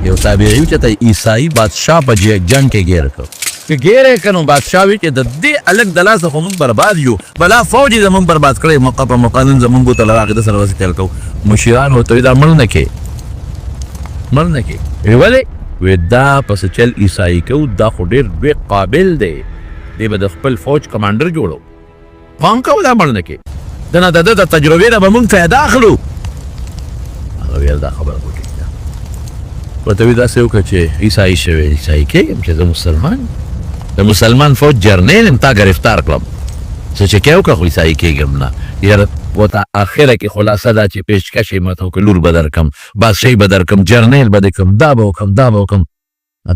یو تابعی چې ته عیسائی بادشاه په جنگ کې ګیر کړ که ګیره کنو بادشاه وی چې د دې الګ د لاسه خو موږ برباد یو بلا فوج زمون برباد کړی موقع په مقانن زمون بوته لراغه د سره وسه تل کو مشیران وته دا مړ نه کې ویولې ودا پس چل عیسائی کو دا خو ډیر به قابل دی دی به د خپل فوج کمانډر جوړو پانکو دا مړ نه کې دنه د تجربه نه به موږ فائدہ اخلو هغه ویل دا خبره وکړه پته وی دا سه وکړه چې عیسائی شوی عیسائی کې چې د مسلمان فوج جرنیل تا گرفتار کړم څه چې کېو که خو عیسائی کېږم نه یاره وته اخره کې خلاصه دا چې پیشکش یې ماته وکړه لور به درکړم بادشاهي به درکړم جرنیل به دې کړم دا به وکړم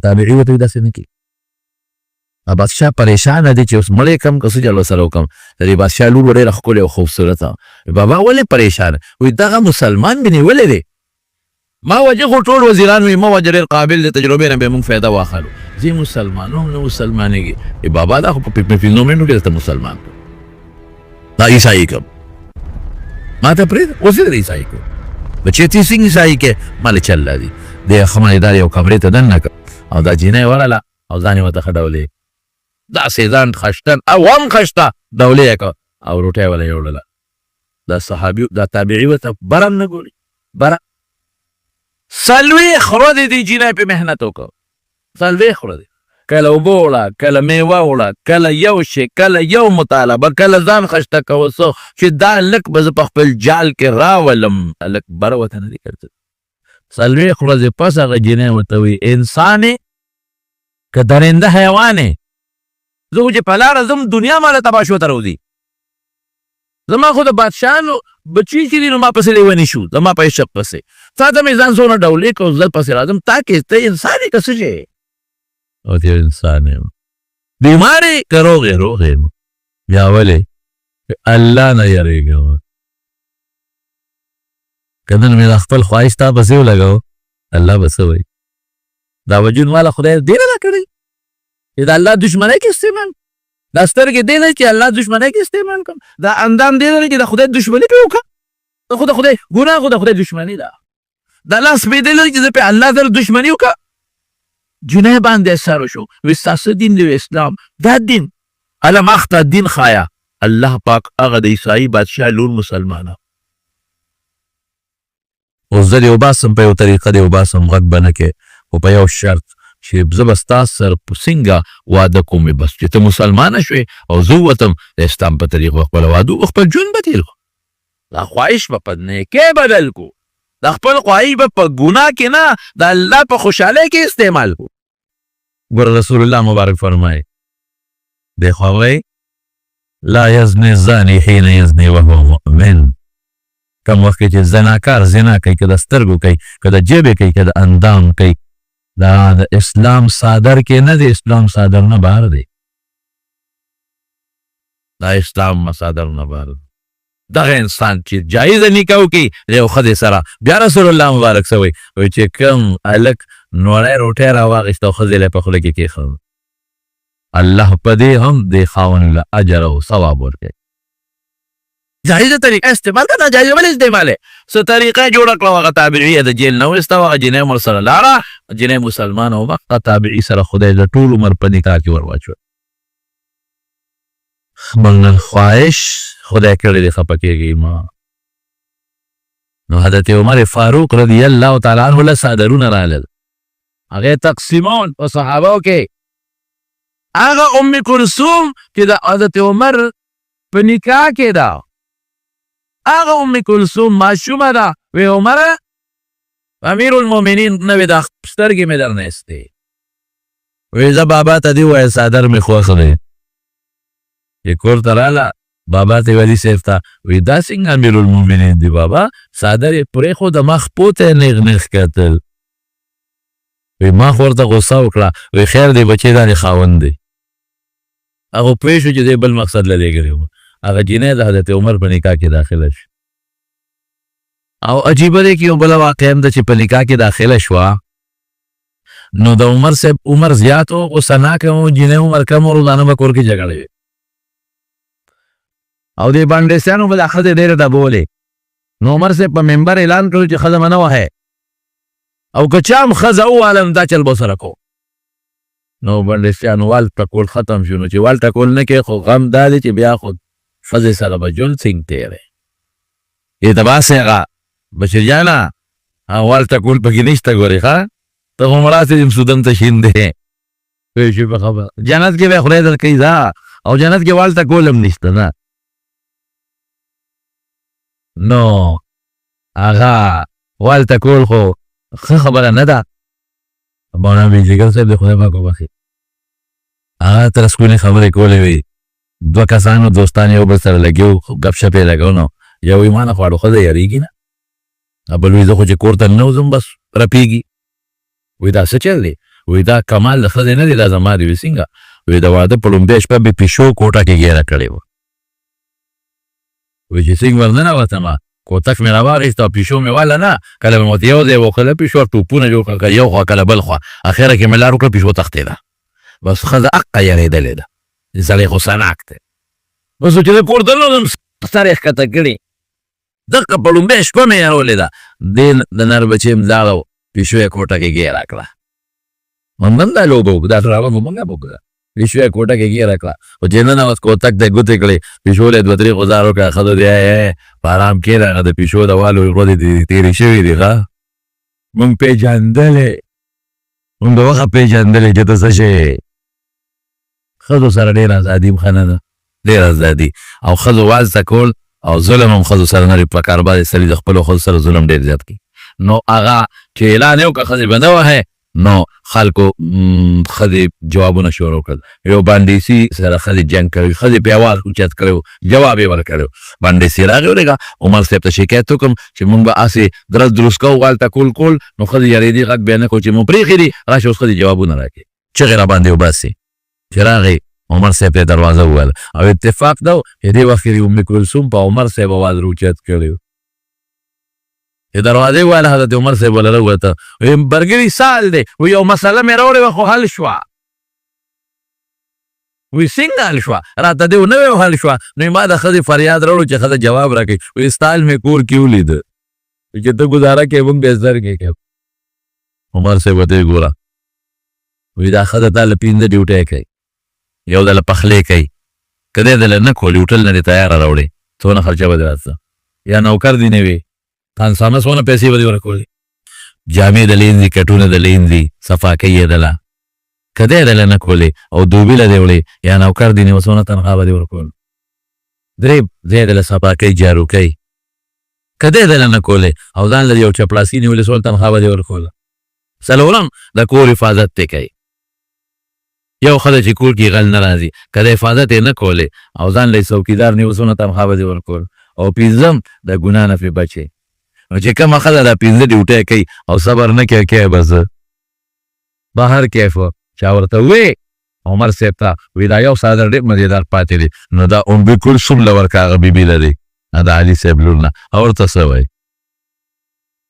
تابعي ورته وي داسې نه کېږي بادشاه پریشانه دی چې اوس مړی کم که څه چل ورسره وکړم د دې بادشاه لور ډېره ښکلې او خوبصورته بابا ولې پریشانه وایي دغه مسلمان مې نیولی دی ما وجه خو ټول وزیران وي ما وجه ډېر قابل د تجربې نه به موږ فایده واخلو زه مسلمانو نه مسلمانېږي بابا دا خو په 15 منټو کې درته مسلمان کړم دا عیسائی کړم ما ته پرېږده اوس یې در عیسائی کړو بچې تی څنګه عیسائی کې ما له چل دی د خمنېدار یو کمرې ته دننه کړ او دا جینۍ ورله او ځان یې ورته ښه ډولې داسې ځان خشتن او هم خشته ډولې یې کړه او روټۍ وله یې وړله دا صحابي دا تابعي ورته بره نه ګوري بره څلوېښت ورځې دې جینۍ پې محنت وکړ څلوېښت ورځې کله اوبه وړه کله میوه وړه کله یو شی کله یو مطالبه کله ځان خشته کوه څه چې دا لک به زه په خپل جال کې راولم لک بره ورته نه دي کړی څلوېښت ورځې پس هغه جینۍ ورته وایي انسان یې که درنده حیوان یې زه خو چې په لاره ځم دنیا ماله تباشو ته راوځي زما خو د بادشاهانو بچی چې دي نو ما پسې لیوني شو زما په عشق پسې تا ته مې ځان څونه ډولې کړو زه پسې راځم تا کې ته انسان یې که څه شی او ته انسان یم بیمار یې که روغ یم بیا ولې الله نه یېرېږم که نن مې دا خپل خواهش تا پسې ولګو الله به څه وایي دا وجود ماله خدای دې نه راکړی چې د الله دشمنۍ کې استعمال دا سترګې دې نه چې الله دشمنۍ کې استعمال کړم دا اندام دې نه چې د خدای دشمني پې وکړم خو د خدای ګناه خو د خدای دشمني ده دا لاس مې دې نه چې زه پې الله سره دشمني وکړم جنۍ باندې اثر وشو وایي ستاسو دین دی اسلام دا دین الله ما خته دین ښایه الله پاک هغه د عیسائی بادشاه لور مسلمانه اوس زه دې وباسم په یو طریقه دې وباسم غږ به نه کې خو په یو شرط چې زه به ستا سره په څنګه واده کوم بس چې ته مسلمانه شوې او زه ووتم د اسلام په طریقه خپله واده خپل ژوند به تېر کړو دا خواهش به په نیکۍ بدل کړو دا خپل خواهش به په ګناه کې نه د الله په خوشحالۍ کې استعمال کړو ګوره رسول الله مبارک فرمایي دی خو وایي لا یزني الزاني حین یزني وهو مؤمن کم وخت کې چې زناکار زنا کوي که د سترګو کوي که د ژبې کوي که د اندام کوي دا د اسلام صادر کې نه دی اسلام صادر نه بهر دی دا اسلام صادر نه بهر دی دغه انسان چې جایزه نکاح وکړي د یو ښځې سره بیا رسول الله مبارک څه وایي چې کوم هلک نوړی روټۍ راواخېسته او ښځې له یې په خوله کې کېښود الله په دې هم د خاوند له اجر او ثواب ورکوي جایزه طریقه استعمال که ناجایزه ولې استعمالې څه طریقه جوړه کړه هغه تابعي د جیل نه وایسته هغه جینۍ عمر سره لاړه جینۍ مسلمانه وه هغه تابعي سره خدای د ټول عمر په نکاح کې ور واچوه موږ نن خواهش خدای کړی دی خفه کېږي ما نو حضرت عمر فاروق رضی الله تعالی عنه له څادرونه رالل هغې تقسیمون په صحابو کې هغه ام کلثوم چې د حضرت عمر په نکاح کې ده هغه ام کلثوم ماشومه ده وی عمره امیر المؤمنین نه وي دا سترګې مې درنه ایستې وی زه بابا ته دې وویل څادر مې خوښ دی چې کور ته راله بابا ته ولي صاحب ته وی دا څنګه امیر المؤمنین دی بابا څادر یې پرېښود مخ پوته نیغ نیغ کتل وی ما خو ورته غوسه وکړه وی خیر دی بچې دا دې خاوند دی هغه پوه شو چې دی بل مقصد له لېږلی و هغه جینۍ د حضرت عمر په نکاح کې داخله شو او عجیبه دی چې یو بله واقعه هم ده چې په نکاح کې داخله شوه نو د عمر صاحب عمر زیات و غصه ناکه و جینۍ عمر کم و روزانه به کور کې جګړې وي او دې بانډیسیانو به دا ښځې ډېرې دبولې نو عمر صاحب په منبر اعلان کړو چې ښځه مه نه وهئ او که چا هم ښځه ووالم دا چل به سره کوو. نو بندیسیانو وال ټکول ختم شو. نو چې وال ټکول نه کوې خو غم دا دی چې بیا خو ښځې سره به ژوند څنګه تېری اعتباسې هغه بشیر جانه وال ټکول پکې نشته ګورې ښه ته خو مراسې سودن ته شین دی پوه شوې په خبره جنت کې به خدای درکوي دا او جنت کې وال ټکول هم نشته نه. نو هغه وال ټکول خو ښه خبره نه ده. مولانا بیجګر صاحب د خدای پاک وبخښي هغه ترسکونې خبرې کولې وي. دوه کسانو دوستان یو بل سره لګیو ګپ شپ یې لګو نو یو وایي ما نه خواړو ښځه یارېږي نه بل وایي زه خو چې کور ته نه وځم بس رپېږي. وایي دا څه چل دی؟ وایي دا کمال د ښځې نه دی دا زما دی. وایي څنګه؟ وایي د واده په لومبۍ شپه مې پیشو کوټه کې ګیره کړې وه. وایي چې څنګه ورننه وتمه کوتک مې راواخېست او پیشو مې واله نه کله مې ورته یو ځای وکړله پیشو ټوپونه جوړ کړل یو خوا کله بل خوا اخره کې مې لار وکړه پیشو تښتېده. بس ښځه حقه یارېدلې ده سړی خو سناک دی. بس چې زه کور ته نه وځم سر یې ښکته کړي دقه په لومبۍ شپه مې یارولې ده. دې د نر بچې م لاړه پیشو یې کوټه کې ګیره کړه. موږ هم دا لوبه وکړو دا ډرامه مو موږ هم وکړه. پیشو یې کوټه کې ګیره کړه خو چې ننوت کوتک ته یې ګوتې کړې پیشو له دوه درې غوزار وکړه ښځه دی په ارام کښېنه هغه د پیشو د والو ورځې دې تېرې شوې دي ښه موږ پېژندلې موږ د وخت پېژندلې چې ته څه شی ښځو سره ډېره ازادي ښه نه ده ډېره ازادي او ښځو وال ته کول او ظلم هم ښځو سره نه په کار باندې سړي د خپلو ښځو سره ظلم ډېر زیات کړي. نو هغه چې اعلان یې وکړه ښځې به نه وهې نو خلکو ښځې جوابونه شروع کړل. یو باندیسي سره ښځې جنګ کوي ښځې په اواز اوچت کړی جواب یې ورکړی. باندیسي راغی ورېږه عمر صاحب ته شکایت وکړم چې مونږ به هسې درز دروست کوو وال ټکول کول نو ښځې یارېدي غږ بیا نه کوو چې مو پرېښي دي راشه اوس ښځې جوابونه راکړي چغې را باندې وباسي. چې راغی عمر صاحب ته دروازه وویل او اتفاق ده چې دې وخت کې ام کلثوم په عمر صاحب اواز راوچت کړی و. چې دروازې وویل حضرت عمر صاحب وله راووته وایي برګري سال دی وایي یو مسله مې راوړې وه خو حل شوه. وایي څنګه حل شوه راته دې ونه ویل حل شوه نو ما د ښځې فریاد راوړو چې ښځه جواب راکړي. وایي ستا حل مې کور کې ولیده چې ته ګزاره کوې موږ بې سترګې کوو. عمر صاحب ورته وایي ګوره وایي دا ښځه تا له پنځه ډیوټۍ کوي یو دله پخلی کوي که دی دله نه کولي هوټل نه دې تیاره راوړې څونه خرچه به دې راځه یا نوکر دې نه وي خانسانه څونه پیسې به دې ورکولې جامې دله اینځي کټونه دله اینځي صفاکۍ یې دله که دی دله نه کولې او دوبي له دې وړې یا نوکر دې نه څونه تنخوا به دې ورکول. درې ځای دله صفاکۍ جارو کوي که دی دله نه کولې او ځان له یو چپړاسي نیولې څونه تنخوا به دې ورکوله. څلورم د کور حفاظت دې کوي یو ښځه چې کور کې غل نه راځي که د حفاظت یې نه کولې او ځان له څوکیدار نیو څونه تنخوا به دې ورکول. او پنځم د ګناه نه پرې بچې نو چې کومه ښځه دا پنځه ډیوټۍ کوي او صبر نه کوي کوي به زه بهر کیف و چا ورته ووې عمر صاحب ته وایي دا یو څادر ډېر مزېدار پاتې دی نو دا ام کلثوم له ورکه هغه بیبي لري د علي صاحب لور نه او ورته څه وایي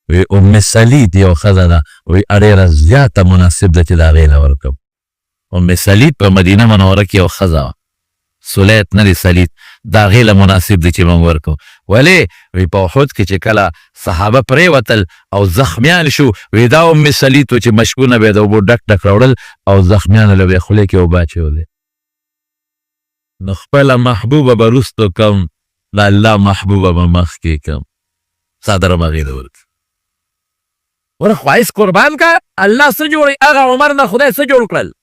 وایي ام سلید یو ښځه ده وایي ډېره زیاته مناسب ده چې د هغې له ورکم. ام سلید په مدینه منوره کې یو ښځه وه سلیت نه دی سلید د هغې له مناسب دی چې موږ ورکو. ولې وایي په احد کې چې کله صحابه پرېوتل او زخمیان شو وایي دا ام سلید و چې مشکونه به یې د اوبو ډک ډک راوړل او زخمیانو له به یې خولې کې اوبه اچولې. نو خپله محبوبه به وروستو کم د الله محبوبه به مخکې کم څادر هم هغې ته ورکړه. ور خواهش قربان کا الله څه جوړوي هغه عمر نه خدای څه جوړ کړل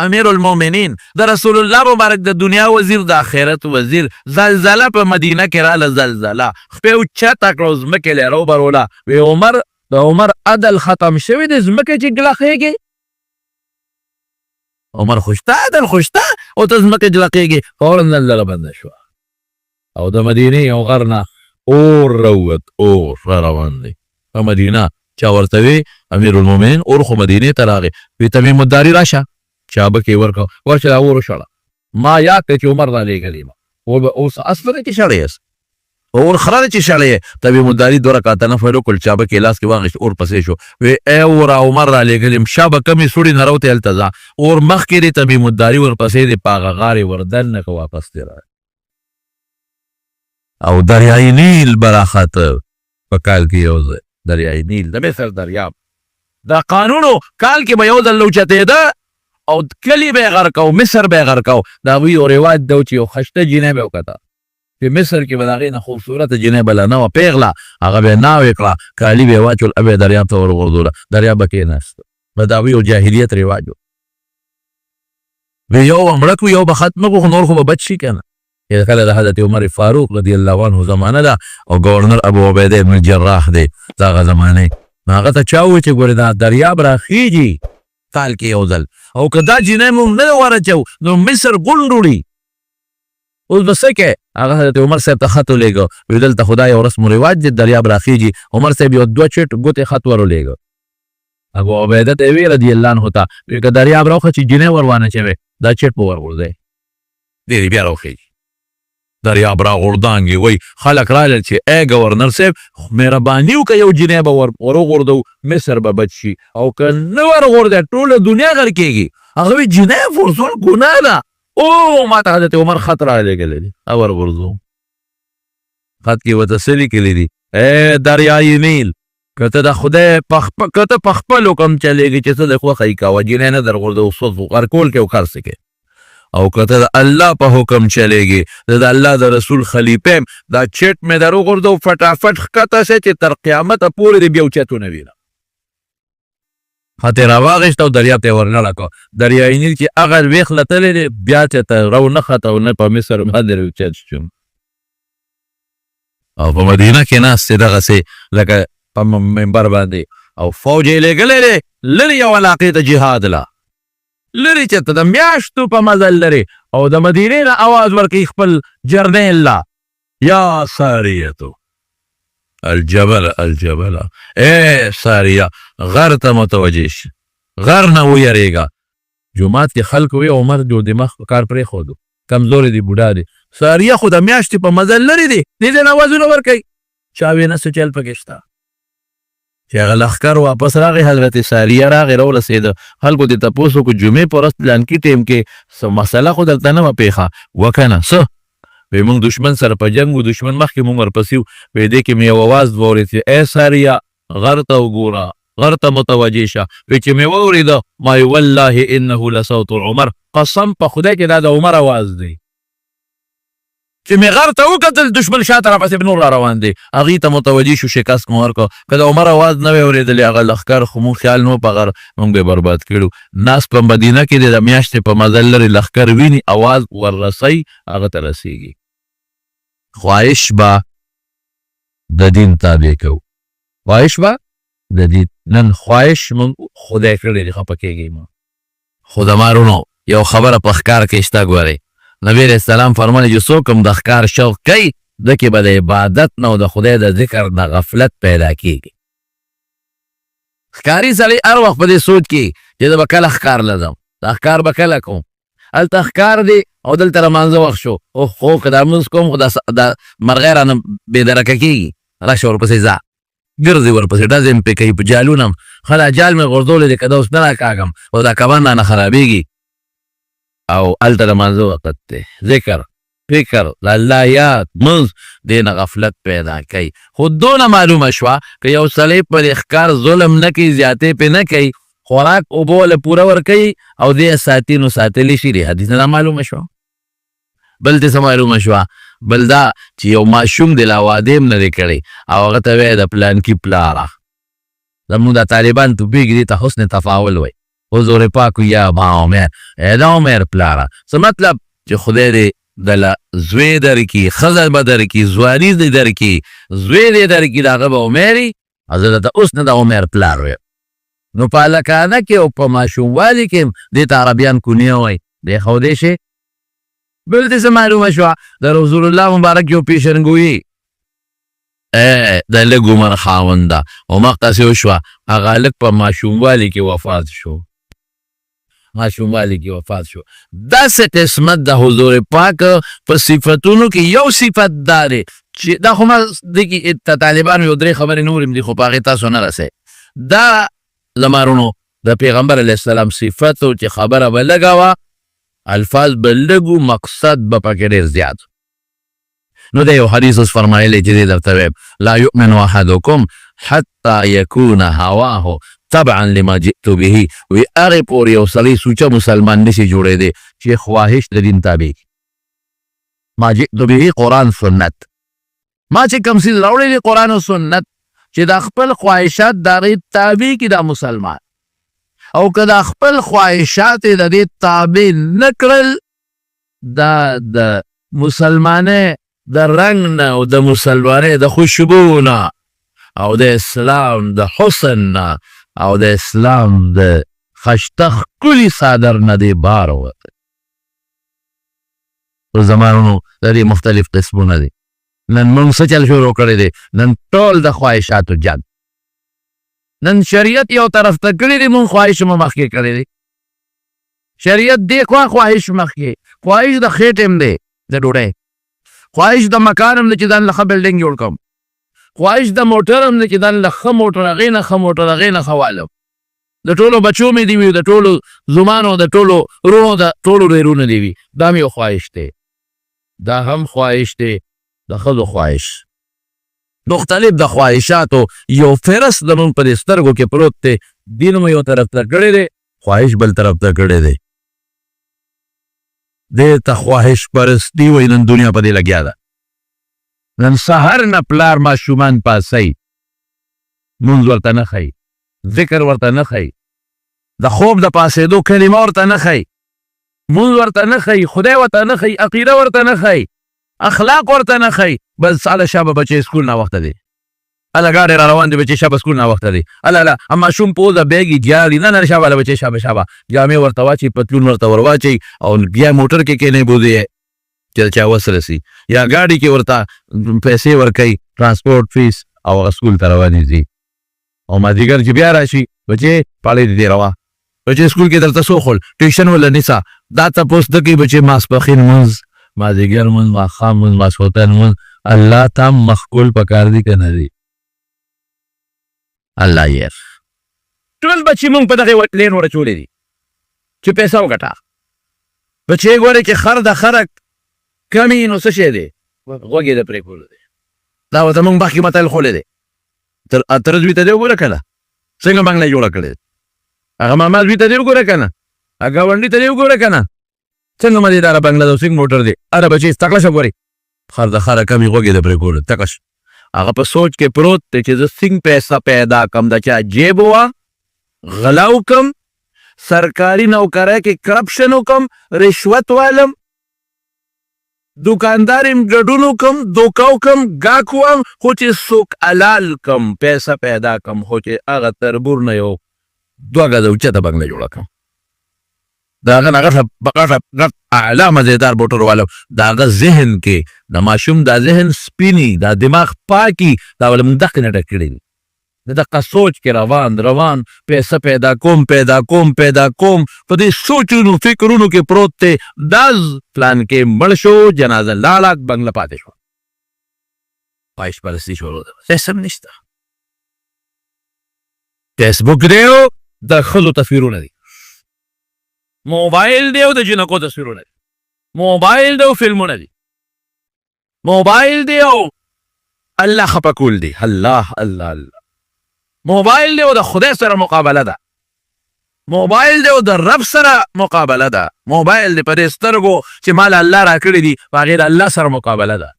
امیر المؤمنین د رسول الله مبارک د دنیا وزیر د آخرت وزیر زلزله په مدینه کې راله زلزله خپې اوچته کړه ځمکې له روبروله وی عمر د عمر عدل ختم شوی دی ځمکې چې ګلخېږي عمر خوشته عدل خوشته او ته ځمکې جلقېږي فورا زلزله بنده شوه او د مدینې یو غر نه اور راووت اور را روان دی په مدینه چا ورته وی امیر المؤمنین اور خو مدینې ته راغی وی تمیم الداري راشه چابه کې ورکړه ورشه دا اور وشړه ما یاد کړه چې عمر رالیږلی ما اوس اصفره کې شړی یاست اور خره چې شړی تمیم الداري دوه رکعته نفل وکړل چابه کې لاس کې واخیست اور پسې شو وی ای اور عمر رالیږلی شا به کمې سوړي نه راوتې هلته ځه اور مخکې دی تمیم الداري ورپسې دی په هغه غارې وردننه که واپس دی راغی او دریای نیل به راخته په کال کې یو ځای دریای نیل د مصر دریاب دا قانونو کال کې به یو ځل اوچتېده او کلي به یې غرق او مصر به یې غرق او د هغوی یو رواج ده چې یو خشته جینۍ به یې وکته په مصر کې به د هغې نه خوبصورته جینۍ بله نه وه پیغله هغه به یې ناوې کړه کالي به یې واچول او به یې دریاب ته ورغورځوله دریاب به کېناسته به د هغوی یو جاهلیت رواج و یو به مړه کړو یو به ختمه کړو خو نور خو به بچ شي که نه کله د حضرت عمر فاروق رضی الله عنه زمانه ده او گورنر ابو عبیده ابن الجراح دی د هغه زمانې نو هغه ته چا وویل چې ګورې دا دریاب راخیږي کال کې یو ځل او که دا جینۍ مونږ نه ورچو نو مصر غونډ وړي اوس به څه کوې هغه حضرت عمر صاحب ته خط ولېږه ویل دلته خو دا یو رسم و رواج دی دریاب راخیږي عمر صاحب یو 2 چټ ګوتې خط ور ولېږه ابو عبیده ته یې ویل رضی الله عنه ته ویل که دریاب راوخه چې جینۍ ور وانه چوې دا چټ به ور غورځوې دی بیا راوخیږي دریاب را غردانگی وی خلق رالل چې ای گورنر صاحب مهرباني وکړه یو جینۍ به ور وغورځو مصر به بچ شي او که نه ور غورځی ټوله دنیا غرقېږي هغه وایي جینۍ غورځول ګناه ده او ما ته حضرت عمر خط رالیږلی دی ور غورځوم خط کې ورته څه لیکلي دي ای دریای نیل که ته د خدای که ته په خپل حکم چلېږي چې څه د خوښه یې کوه جینۍ نه در غورځو څه غرقول کې او هر څه کې او که ته د الله په حکم چلېږي د الله د رسول خلیفه دا چټ مې در وغورځو فټافټ ښکته سه چې تر قیامته پورې دې بیا اوچتونه وینه خط یې راواخېسته او دریاب ته یې ورنړه کړه دریای نیل چې هغه ویښ لتلی دی بیا چې ته رو نه خته او نه په مصر باندې اوچت شوم او په مدینه کې ناست دی دغسې لکه په منبر باندې او فوج یې لېږلی دی لرې یو علاقې ته جهاد له لري چې ته د میاشتو په مزل لري او د مدینې نه اواز ورکوي خپل جرنیل لا یا ساریتو الجبل الجبل ای ساریه غر ته متوجه شي غر نه ویریږه جومات کې خلک وی عمر جو دماغ کار پرېښودو کمزوري دی بوډا دی ساریه خو د میاشتې په مزل لري دی دې ته نه اوازونه ورکوي چا وی نه څه چل پکې شته چې هغه لښکر واپس راغی حضرت ساریه راغی راورسېده خلکو دې تپوس وکړو جمعې په ورځ پلانکي ټیم کې څه مسله خو دلته نه وه پېښه وکه نه څه وی موږ دشمن سره په جنګ و دشمن مخکې موږ ورپسې وو وی دې کې مې یو اواز واورېد چې ای ساریه غر ته وګوره غر ته متوجه شه وی چې مې واورېده ما والله انه لصوت عمر قسم په خدای چې دا د عمر اواز دی چې مې غر ته وکتل دشمن شاته راپسې نور را روان دی هغې ته متوجه شو شکست مو ورکړه که د عمر اواز نه وی اورېدلی هغه لښکر خو مونږ خیال نه و په غر مونږ به یې برباد کړو ناست په مدینه کې دی د میاشتې په مزل لرې لښکر ویني اواز وررسوي هغه ته رسېږي خواهش به د دین تابع کوو خواهش به د دین نن خواهش مونږ خدای کړی دی خفه کېږئ مه خو د مارونو یو خبره په ښکار کې شته ګورئ نبی علیہ السلام فرمایي چې څوک هم د ښکار شوق کوي ده کې به د عبادت نه او د خدای د ذکر نه غفلت پیدا کېږي ښکاري سړی هر وخت په دې سوچ کې چې زه به کله ښکار له ځم دا ښکار به کله کوم هلته ښکار دی او دلته رمانځه وخت شو خو که دا لمونځ کوم خو دا مرغۍ رانه بېدرکه کېږي راشه ورپسې ځه ګرځي ورپسې ډزې مې پرې کوي په جالونه هم ښه دا جال مې غورځولی دی که دا اوس نه راکاږم او دا کبان رانه خرابېږي او هلته د مانځه وخت دی ذکر فکر د الله یاد منځ دې نه غفلت پیدا کوي خو دونه معلومه شوه که یو سړی پر ښکار ظلم نه کوي زیاتې پې نه کوي خوراک اوبه له پوره ورکوي او دې ساتي نو ساتلی شي دې حدیث نه معلومه شوه بل دې څه معلومه شوه بل دا چې یو ماشوم دی لا واده هم نه دی کړی او هغه ته وایي د پلانکي پلاره زموږ دا طالبان توپېږي دې ته حسن تفاول وایي حضور پاک یا ما عمر ای دا عمر پلاره څه مطلب چې خدای دې دله زوی درکړي ښځه به درکړي ځواني دې درکړي زوی دې درکړي د هغه به عمر وي زه درته اوس نه د عمر پلار ویم نو په هلکانه کې او په ماشوموالي کې هم دې ته عربیان کونیه وایي دې ښودی شي بل دې څه معلومه شوه د رسول الله مبارک یو پیشنګویي د لږ عمر خاوند ده او مخته وشوه هغه هلک په ماشوموالي کې وفات شو ماشوموالي کې وفات شو داسې قسمت د حضور پاک په صفتونو کې یو صفت دا دی چې دا خو ما دې کې طالبانو یو درې خبرې نور هم دي خو په هغې تاسو نه رسئ دا زمارونو د پیغمبر علیه السلام صفت و چې خبره به لږه وه الفاظ به لږو مقصد به پکې ډېر زیات نو د یو حدیث اوس فرمایلی چې دې درته ویم لا یؤمن احدکم حتی یکون هواه طبعا لما جئت به وی هغه پورې یو سړی سوچه مسلمان نشي جوړېدی چې خواهش د دین تابع ما جئت به قرآن سنت ما چې کوم څیز راوړی دی قرآن او سنت چې د خپل خواهشات د هغې تابع کړي دا مسلمان او که د خپل خواهشات یې د دې تابع نه کړل دا د مسلمانۍ د رنګ نه او د مسلمانۍ د خوشبو نه او د اسلام د حسن نه او د اسلام د خشته ښکلي څادر نه دی بار ووتی په زمانونو د دې مختلف قسمونه دي نن موږ څه چل شروع کړی دی نن ټول د خواهشاتو جنګ نن شریعت یو طرف ته کړی دی موږ خواهش مو مخکې کړی دی شریعت دی خوا خواهش مخکې خواهش د خېټ هم دی د ډوډۍ خواهش د مکان هم دی چې ځان له ښه بلډینګ جوړ کړم خواهش د موټر هم دی چې ځان له ښه موټر هغې نه ښه موټر هغې نه ښه والم د ټولو بچو مې دي وي د ټولو زمانو د ټولو رونو د ټولو ډېرونه دي وي دا مې یو خواهش دی دا هم خواهش دی د ښځو خواهش مختلف د خواهشاتو یو فهرست زموږ په دې سترګو کې پروت دی دین مو یو طرف ته کړی دی خواهش بل طرف ته کړی دی دې ته خواهش پرستي وایي نن دنیا په دې لګیا ده نن سهار نه پلار ماشومان پاسوي مونځ ورته نه ښایي ذکر ورته نه ښایي د خوب د پاسېدو کلمه ورته نه ښایي مونځ ورته نه ښایي خدای ورته نه ښایي عقیده ورته نه ښایي اخلاق ورته نه ښایي بس هله شابه بچې سکول ناوخته دی هله ګاډی را روان دی بچې شابه سکول ناوخته دی هله ماشوم پوزه بیګي ګیاړي نه نه شابه هله بچې شابه جامې ورته واچوي پتلون ورته ور واچوي او بیا موټر کې کینې بوځي چې چا وس رسي یا ګاډي کې ورته پیسې ورکوي ترانسپورټ فیس او هغه سکول ته روانې ځي او مازدیګر چې بیا راشي بچې پاړې دې روا بچې سکول کې درته سوخول ټیوشن ولا نیسا دا تپوس د کوي بچې ماسپخین منځ مازدیګر منځ ماښام منځ ماسخوتن منځ الله ته مخکول پکار دي که نه دي الله یې ټول بچې مونږ په دغې لین ورچولې دي چې پیسه وګټه بچې ګورې چې خر د خرک کمي نو څه شی دی غوږ یې د پرېښودو دی دا ورته مونږ مخکې متل خولی دی تر زوی ته دې وګوره که نه څنګه بنګله یې جوړه کړې هغه ماما زوی ته دې وګوره که نه هغه ګاونډي ته دې وګوره که نه څنګه مزېداره بنګله ده څنګه موټر دی اره بچې تکړه شه ګورې خر د خره کمې غوږ یې د پرېښودو تکړه شه هغه په سوچ کې پروت دی چې زه څنګه پیسه پیدا کړم د چا جیب وه غلا وکړم سرکاري نوکرۍ کې کرپشن وکړم رشوت والم دوکاندار یم ګډون وکړم دوکه وکړم ګاک وم خو چې څوک حلال کړم پیسه پیدا کړم خو چې هغه تربور نه یو 2 ګزه اوچته بنګله جوړه کړم د هغه نه غټ اعلی مزېدار موټر والم د هغه ذهن کې د ماشوم دا ذهن سپیني دا دماغ پاکي دا ول موږ دقې نه ډک کړي دي د دقه سوچ کې روان پیسه پیدا کوم په دې سوچونو فکرونو کې پروت دی داز پلان کې مړ شو جنازه لاړه بنګله پاتې شو خواهش پرستي شروع ده سیستم نشته فیسبوک دی د ښځو تصویرونه دي موبایل دی او د جنکو تصویرونه دي موبایل دی او فلمونه دي موبایل دی او الله خفه کول دی الله موبایل دی او د خدای سره مقابله ده موبایل دی او د رب سره مقابله ده موبایل دی په دې سترګو چې مال الله را کړي دي په هغې د الله سره مقابله ده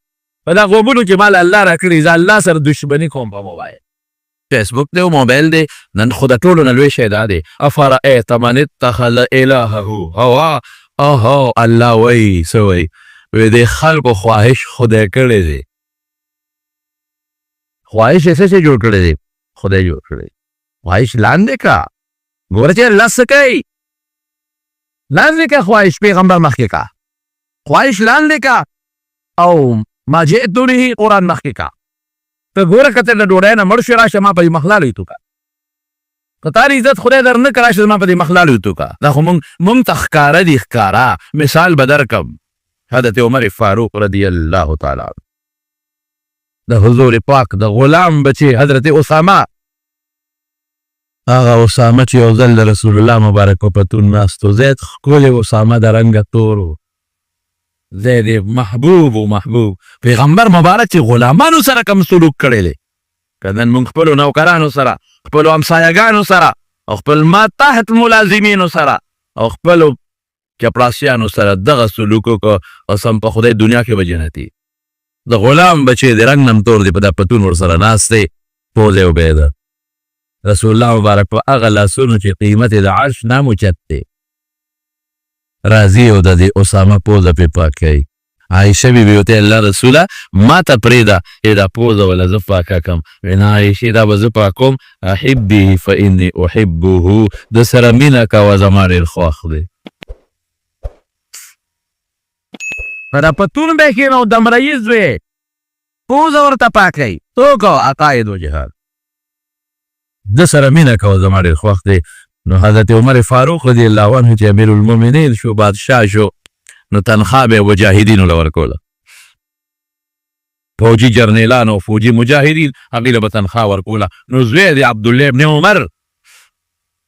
په دا غوږونو چې مال الله را کړي زه الله سره دشمني کوم په موبایل فیسبوک دی او موبایل دی نن خو د ټولو نه لوی شی دا دی افرأیت من اتخذ الهه هوا الله وایي څه وایي وایي د خلکو خواهش خدای کړی دی خواهش یې څه شی جوړ کړی دی خدای جوړ کړی خواهش لاندې کا ګوره چې الله څه کوي لاندې کا خواهش پیغمبر مخکې کا خواهش لاندې کا او ما جئت به قرآن مخکې کا ته ګوره که ته د ډوډۍ نه مړ شوې راشه ما په دې مخ لالوی تو کا که تا عزت خدای در نه که راشه زما په دې مخ لالوی تو کا دا خو مونږ ته ښکاره دي ښکاره مثال به درکړم حضرت عمر فاروق رضی الله تعالی عنه د حضور پاک د غلام بچی حضرت اسامه هغه اسامه چې یو ځل د رسول الله مبارک په پتون ناستو زید ښکلی اسامه د رنګه تور و زید محبوب پیغمبر مبارک چې غلامانو سره کوم سلوک کړی دی که نن موږ خپلو نوکرانو سره خپلو همسایهګانو سره او خپل ما تحت ملازمینو سره او خپلو چپړاسیانو سره دغه سلوک وکړه قسم په خدای دنیا کې به جنتي د غلام بچی د رنګ نم تور دی په دا پتون ورسره ناست دی پوز یې وبهده رسول الله مبارک په هغه لاسونو چې قیمت د عرش نام اوچت دی راځي او د دې اسامه پوزه پې پاک کوي عایشه بیبي ورته الله رسوله ما ته پرېږده چې دا پوزه وله زه پاکه کړم ویې نه عایشې دا به زه پاکوم احبه فاني احبه د سره مینه کوه زما ډېر خوښ دی په دا پتون به کښېنه او دمریز وې پوزه ورته پاکوي څوک عقاید و جهاد د سره مینه کوه زما ډېر خوښ دی نو حضرت عمر فاروق رضی الله عنه چې امیر المؤمنین شو بادشاه شو نو تنخواه به مجاهدینو له ورکوله فوجي جرنیلان او فوجي مجاهدین هغوی له به تنخواه ورکوله نو زوی دی عبدالله ابن عمر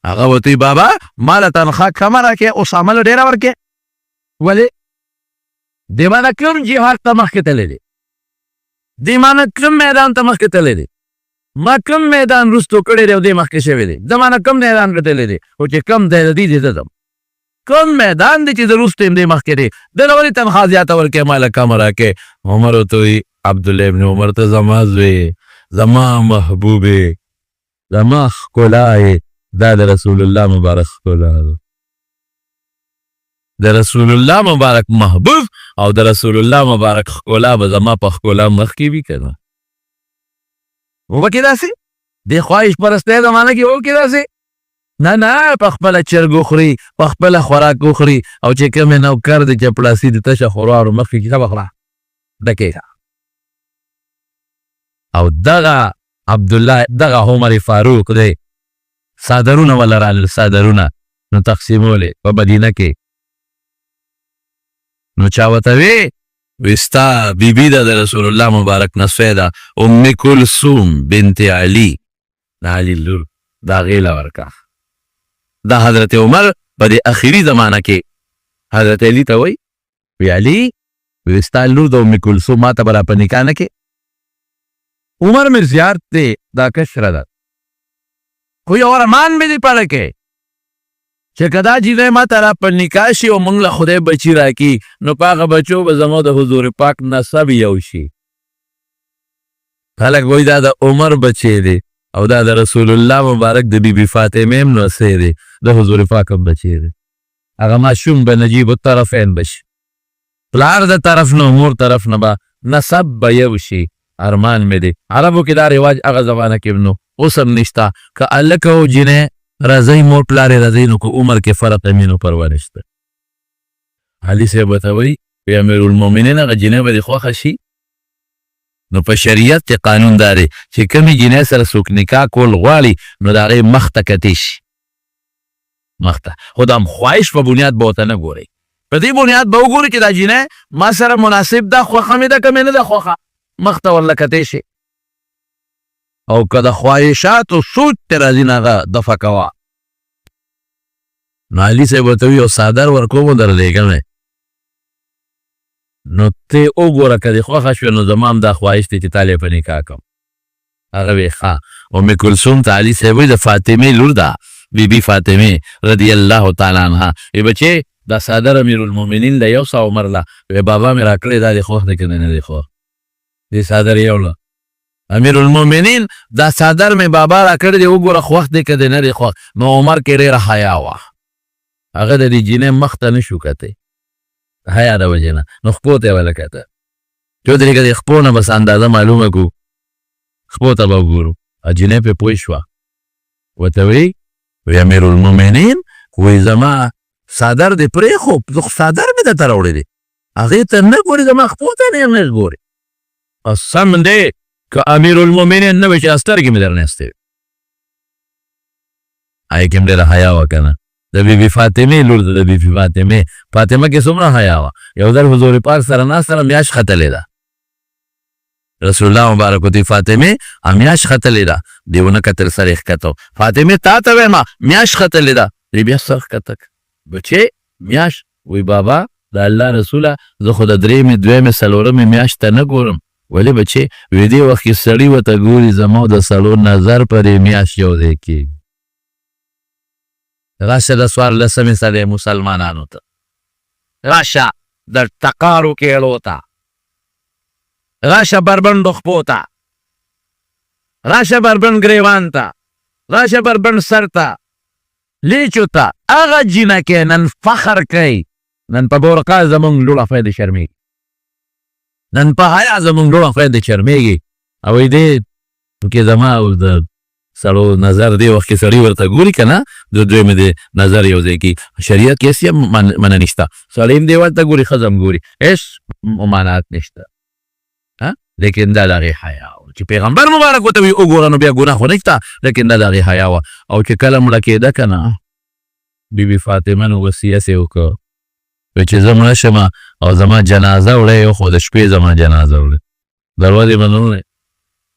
هغه ورته بابا ما له تنخواه کمه راکړې اسامه له ډېره ورکړې ولې دې ما نه کوم جهاد ته مخکې تللی دی دې ما نه کوم میدان ته مخکې تللی دی ما کوم میدان رستو کړی دی او دې مخکې شوی دی د ما نه کوم میدان کتلی دی خو چې کم دی د دې دې ته ځم کوم میدان دی چې زه رستو یم دې مخکې دی ده نه ولې تنخوا زیاته ورکړې ما له کمه راکړې عمر ورته وایي عبدالله ابن عمر ته زما زوی زما محبوبې زما ښکلا یې دا د رسول الله مبارک ښکلا ده د رسول الله مبارک محبوب او د رسول الله مبارک ښکلا به زما په ښکلا مخکې وي که نه وبکې داسې دې خواهش پرستی زمانه کې وکړې داسې نه نه په خپله چرګ وخوري په خپله خوراک وخوري او چې کوم یې نوکر د چپړاسي د تشه خوراړو مخکې کتاب وخوره ډکې او دغه عبدالله دغه عمر فاروق دی څادرونه وله رالل څادرونه نو تقسیمولې په مدینه کې نو چا ورته وی ستا بیبي ده د رسول الله مبارک نه سوی ده ام کلثوم بنت علي د علي لور د هغې له ورکه دا حضرت عمر په دې اخري زمانه کې حضرت علي ته وایي وی علي وی ستا لور د ام کلثوم ما ته به را په نکاح نه کې عمر مې زیات دی دا کشره ده خو یو ارمان مې دې پاره کې چې که دا جینۍ ما ته را په نکاح شي او موږ له خدای بچي راکړي نو په هغه بچو به زما د حضور پاک نسب یو شي خلک وایي دا د عمر بچی دی او دا د رسول الله مبارک د بیبي فاطمې هم نوسی دی د حضور پاک هم بچی دی هغه ماشوم به نجیب الطرفین بشي پلار د طرف نه مور طرف نه به نسب به یو شي ارمان مې دی عربو کې دا رواج هغه زمانه کې نو اوس هم نشته که هلک او جینۍ راځئ مور پلار یې راځئ نو که عمر کې فرق یې نو پروا نشته علي صاحب ورته وایي وی امیر المؤمنین هغه جینۍ به دې خوښه شي نو په شریعت کې قانون دا دی چې کومې جینۍ سره څوک نکاح کول غواړي نو د هغې مخ ته کتې شي مخ ته خو د خواهش په بنیاد به ورته نه ګورئ په دې بنیاد به وګورئ چې دا جینۍ ما سره مناسب ده خوښه مې ده که مې نه ده خوښه مخ ته ورله کتې شي او که د خواهشاتو سوچ ته راځي نه هغه دفع کوه نو علي صاحب ورته وایي یو څادر ورکوم او در لېږم نو ته وګوره که دې خوښه شوې نو زما هم دا خواهش دی چې تا له یې په نکاح کړم هغه وی ښه ام کلثوم ته علي صاحب وایي د فاطمې لور ده بیبي فاطمې رضی الله تعالی عنها وی بچې دا څادر امیر المؤمنین د 100 عمر له وی بابا مې راکړی دا دې خوښ دی که نه دی خوښ دې څادر یو له امیر المؤمنین دا څادر مې بابا راکړی دی وګوره خوښ دی که دی نه دی خوښ نو عمر کې ډېره حیا وه هغه د دې جینۍ مخ ته نه شو کتی حیا د وجې نه نو خپو ته یې وله کته چې ودرې که د خپو نه بس اندازه معلومه کړو خپو ته به وګورو جینۍ پې پوه شوه ورته وی امیر المؤمنین وی زما څادر دې پرېښو څادر مې درته راوړی دی هغې ته نه ګورې زما خپو ته نه ګورې سم دی که امیر المؤمنین نه وی چې سترګې مې درنه ایستې وي هغې کې هم ډېره حیا وه که نه د بیبي فاطمې لور ده د بیبي فاطمه کې څومره حیا وه یو ځل حضور پاک سره ناسته ده میاشت ختلې ده رسول الله مبارک ورته فاطمې میاشت ختلې ده دې ونه کتل سر یې ښکته فاطمې تا ته وایم میاشت ختلې ده دې بیا سر ښکته بچې میاشت وی بابا د الله رسوله زه خو د درېیمې دویمې څلورمې میاشت ته نه ګورم ولې بچې وی دې وخت کې سړي ورته ګوري زما د سړو نظر پرې میاشت یو ځای کېږي راشه د څوارلسمې سره مسلمانانو ته، راشه د ټقارو کېړو ته، راشه بربنډو خپو ته، راشه بربنډ ګریوان ته، راشه بربنډ سر ته، لیچو ته. هغه جینکې نن فخر کوي، نن په بورقا زمونږ لوړه خویندې شرمېږي، نن په حیا زمونږ لوړه خویندې شرمېږي. او وایي دی کې زما او د سړو نظر دی وخت کې سړي ورته ګوري که نه، د دوی مې د نظر یو ځای کې شریعت کې هېڅ منع نشته، سړی هم دی ورته ګوري، ښځه هم ګوري، هېڅ ممانعت نشته. لیکن دا د هغې حیا وه چې پیغمبر مبارک ورته وي وګوره نو بیا ګناه خو نشته، لیکن دا د هغې حیا وه. او چې کله مړه کېده که نه، بیبي فاطمه نو وصیت یې وکړ، وایي چې زه مړه شمه او زما جنازه وړی، خو د شپې زما جنازه وړی، دروازې به نه وړی.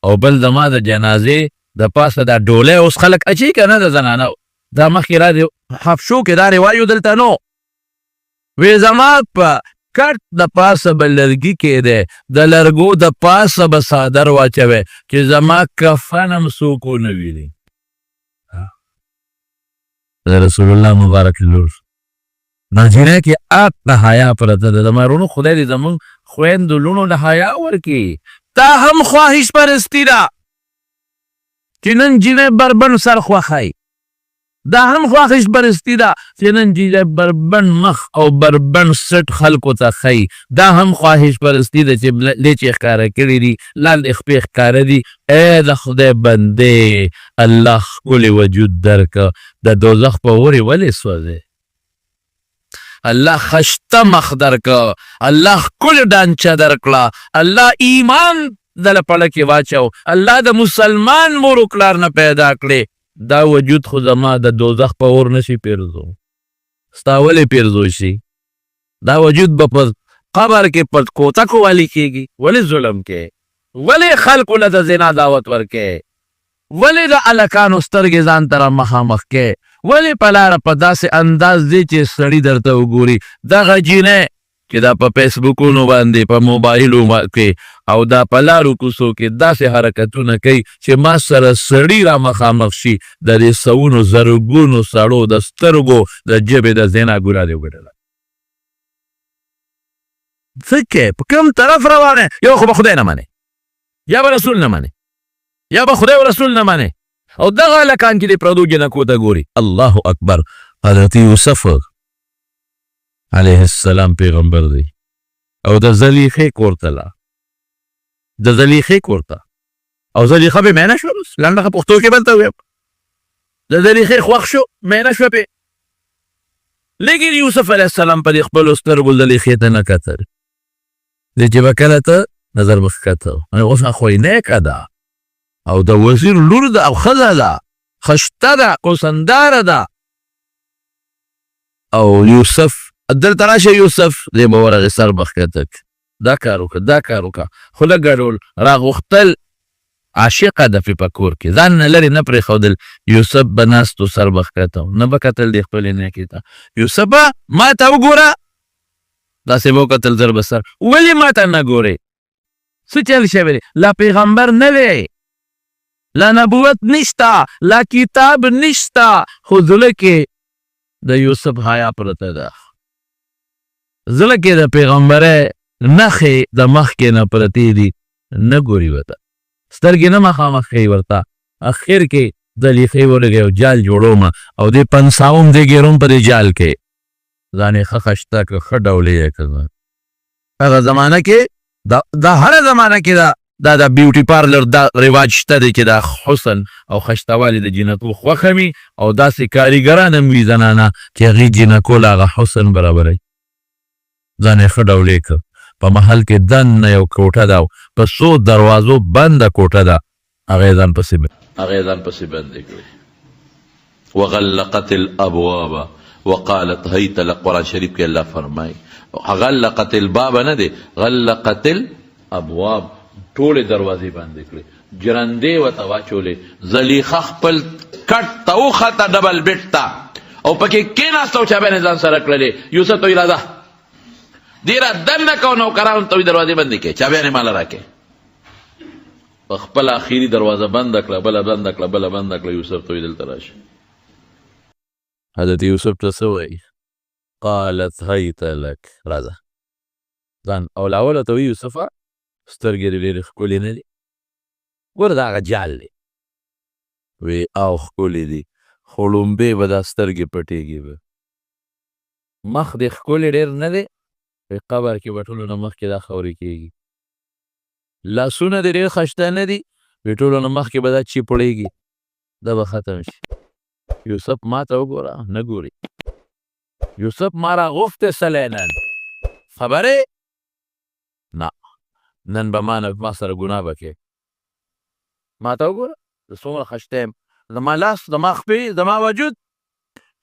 او بل زما د جنازې د پاسه دا ډولۍ اوس خلک اچوي که نه د زنانه، دا مخکې را د حبشو کې دا رواج دلته نو، وی زما په کټ د پاسه به لرګي کېدی، د لرګو د پاسه به څادر واچوی چې زما کفن هم څوک ونه ویني. د رسول الله مبارک لور ناجینه کې آت د حیا پرته ده. زما وروڼو خدای دې زمونږ خویندو لوڼو له حیا ورکړي. دا هم خواهش پرستي ده چې نن جینۍ بربنډ سر خوښوي، دا هم خواهش پرستي ده چې نن جینۍ بربنډ مخ او بربنډ سټ خلکو ته ښیي، دا هم خواهش پرستي ده چې لیچې ښکاره کړي دي، لاندې خپې ښکاره دي. ای د خدای بندې، الله ښکلی وجود درکه، د دوزخ په اورې ولې سوځې؟ الله خشته مخ درکه، الله ښکلې ډانچه درکړه، الله ایمان دله پړه کې واچو، الله د مسلمان مور و پلار نه پیدا کړې. دا وجود خو زما د دوزخ په اور نشي پیرزو، ستا ولې پیرزو شي؟ دا وجود به په قبر کې په کوتکو والی کېږي. ولې ظلم کې؟ ولې خلکو له د زنا دعوت ورکې؟ ولې د هلکانو سترګې ځان ته را مخامخ کې؟ ولې په لاره په داسې انداز دی چې سړي درته وګوري؟ دغه جینۍ چې دا په فیسبوکونو باندې په موبایلو کې او دا په لارو کوڅو کې داسې حرکتونه کوي چې ما سره سړي را مخامخ شي، د دې سوونو زرګونو سړو د سترګو د ژبې د زنا ګناه دې وګټله. څه کې په کوم طرف روانه؟ یو خو به خدای نه منې، یا به رسول نه منې، یا به خدای او رسول نه منې، او دغه هلکان چې د پردو جنکو ته ګوري. الله اکبر. حضرت یوسف علیه السلام پیغمبر دی، او د زلیخې کور ته لاړ، د زلیخې کور ته، او زلیخه پې مینه شوه، بس لنډه پښتو کې بل ته ویم، د زلیخې خوښ شو، مینه شوه پې. لیکن یوسف علیه السلام په دې خپلو سترګو زلیخې ته نه کتل، دی چې به کله ته نظر به ښکته، اوس خو یې نیکه ده او د وزیر لور ده او ښځه ده، خشته ده، کوسنداره ده. او یوسف دلته راشه، یوسف دی به ورغې سر به ښکته کړي، دا کار وکړه، دا کار وکړه، خو لږ ګډول راغوښتل، عاشقه ده پې په کور کې، ځان نه لرې نه پرېښودل. یوسف به ناست و سر به ښکته و، نه به کتل دی خپلې نیکې ته. یوسفه ما ته وګوره، داسې به وکتل زر به سر، ولې ما ته نه ګورې؟ څه چل شوی دی؟ لا پیغمبر نه دی، لا نبوت نشته، لا کتاب نشته، خو زړه کې د یوسف حیا پرته ده، زړه کې د پیغمبرۍ نښې د مخکې نه پرتې دي، نه ګوري ورته، سترګې نه مخامخ ښیي ورته. اخر کې زلیخې ورغی او جال جوړومه، او دې پنساوم دې ګیروم په دې جال کې، ځان یې ښه خشته کړه، ښه ډولې یې کړه. هغه زمانه کې دا هره زمانه کې دا د بیوټي پارلر دا رواج شته دی چې دا حسن او خشتوالي د جینکو خوښه وي، او داسې کاریګران هم وي زنانه چې هغې جینکو له هغه حسن برابروي. ځان یې ښه ډولې کړ. په محل کې دننه یو کوټه ده، په څو دروازو بنده کوټه ده، هغه یې ځان پسې بندې کړې. وغلقت الابواب وقالت هیت لک. قرآن شریف کې الله فرمایي غلقت الباب نه دی، غلقت الابواب، ټولې دروازې بندې کړې، جرندې ورته واچولې. زلیخه خپل کټ ته وخته ډبل بیټ ته، او پکې کېناسته او چابیانې ځان سره کړلې. یوسف ته ویل راځه، دې را دننه کو، نوکرانو ته وایي دروازې بندې کړې، چابیانې ماله راکړې. په خپله اخري دروازه بنده کړه، بله بنده کړه، بله بنده کړه. یوسف ته وایي دلته راشه. حضرت یوسف ته څه وایي؟ قالت هیت لک، راځه ځان او لاول ورته وایي یوسفه سترګې دې ډېرې ښکلې نه دي، ګوره دا هغه جال دی. وی او ښکلې دي خو ړومبې به دا سترګې پټېږي به. مخ دې ښکلې ډېر نه دی، په قبر کې به ټولو نه مخکې دا خاورې کېږي. لاسونه دې ډېر ښایسته نه دي، وی ټولو نه مخکې به دا چیپړېږي، دا به ختم شي. یوسف ما ته وګوره، نه ګوري. یوسف ما راغوښتی سلی نن، خبرې نه، نن به ما سره ګناه به کوې. ما ته وګوره زه څومره ښایسته یم، زما لاس، زما خپې، زما وجود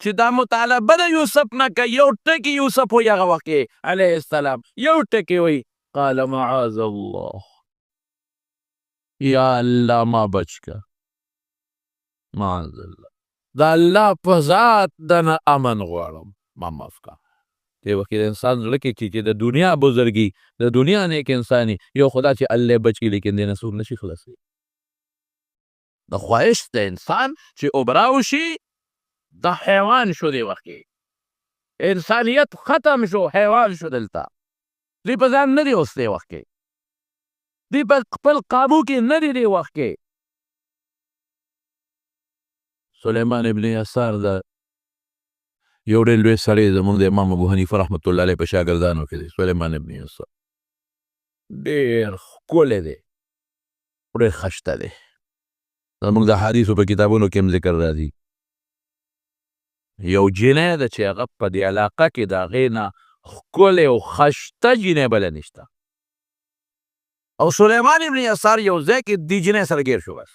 چې دا مطالبه د یوسف نه کوي. یو ټکي یوسف وایي هغه وخت کې علیه السلام یو ټکي وایي قال معاذ الله، یا الله ما بچ که، معاذ الله، د الله په ذات د نه امن غواړم، ما معاف که. دې وخت کې د انسان زړه کې چې د دنیا بزرګي، د دنیا نیک انساني، یو خدا چې الله بچ کړي، لیکن دې نه څوک نشي خلاصوي. د خواهش د انسان چې اوبراو شي، د حیوان شو. دې وخت کې انسانیت ختم شو، حیوان شو. دلته دوی په ځان نه دي اوس، دې وخت کې دوی په خپل قابو کې نه دي. دې وخت کې سلیمان ابن یسار د یو ډېر لوی سړی زموږ د امام ابو حنیفه رحمت الله علیه په شاګردانو کې دی. سلیمان ابن یسار ډېر ښکلی دی، ډېر ښایسته دی. زموږ د حدیثو په کتابونو کې هم ذکر راځي. یو جینۍ ده چې هغه په دې علاقه کې د هغې نه ښکلې او ښایسته جینۍ بله نشته. او سلیمان ابن یسار یو ځای کې دې جینۍ سره ګیر شو، بس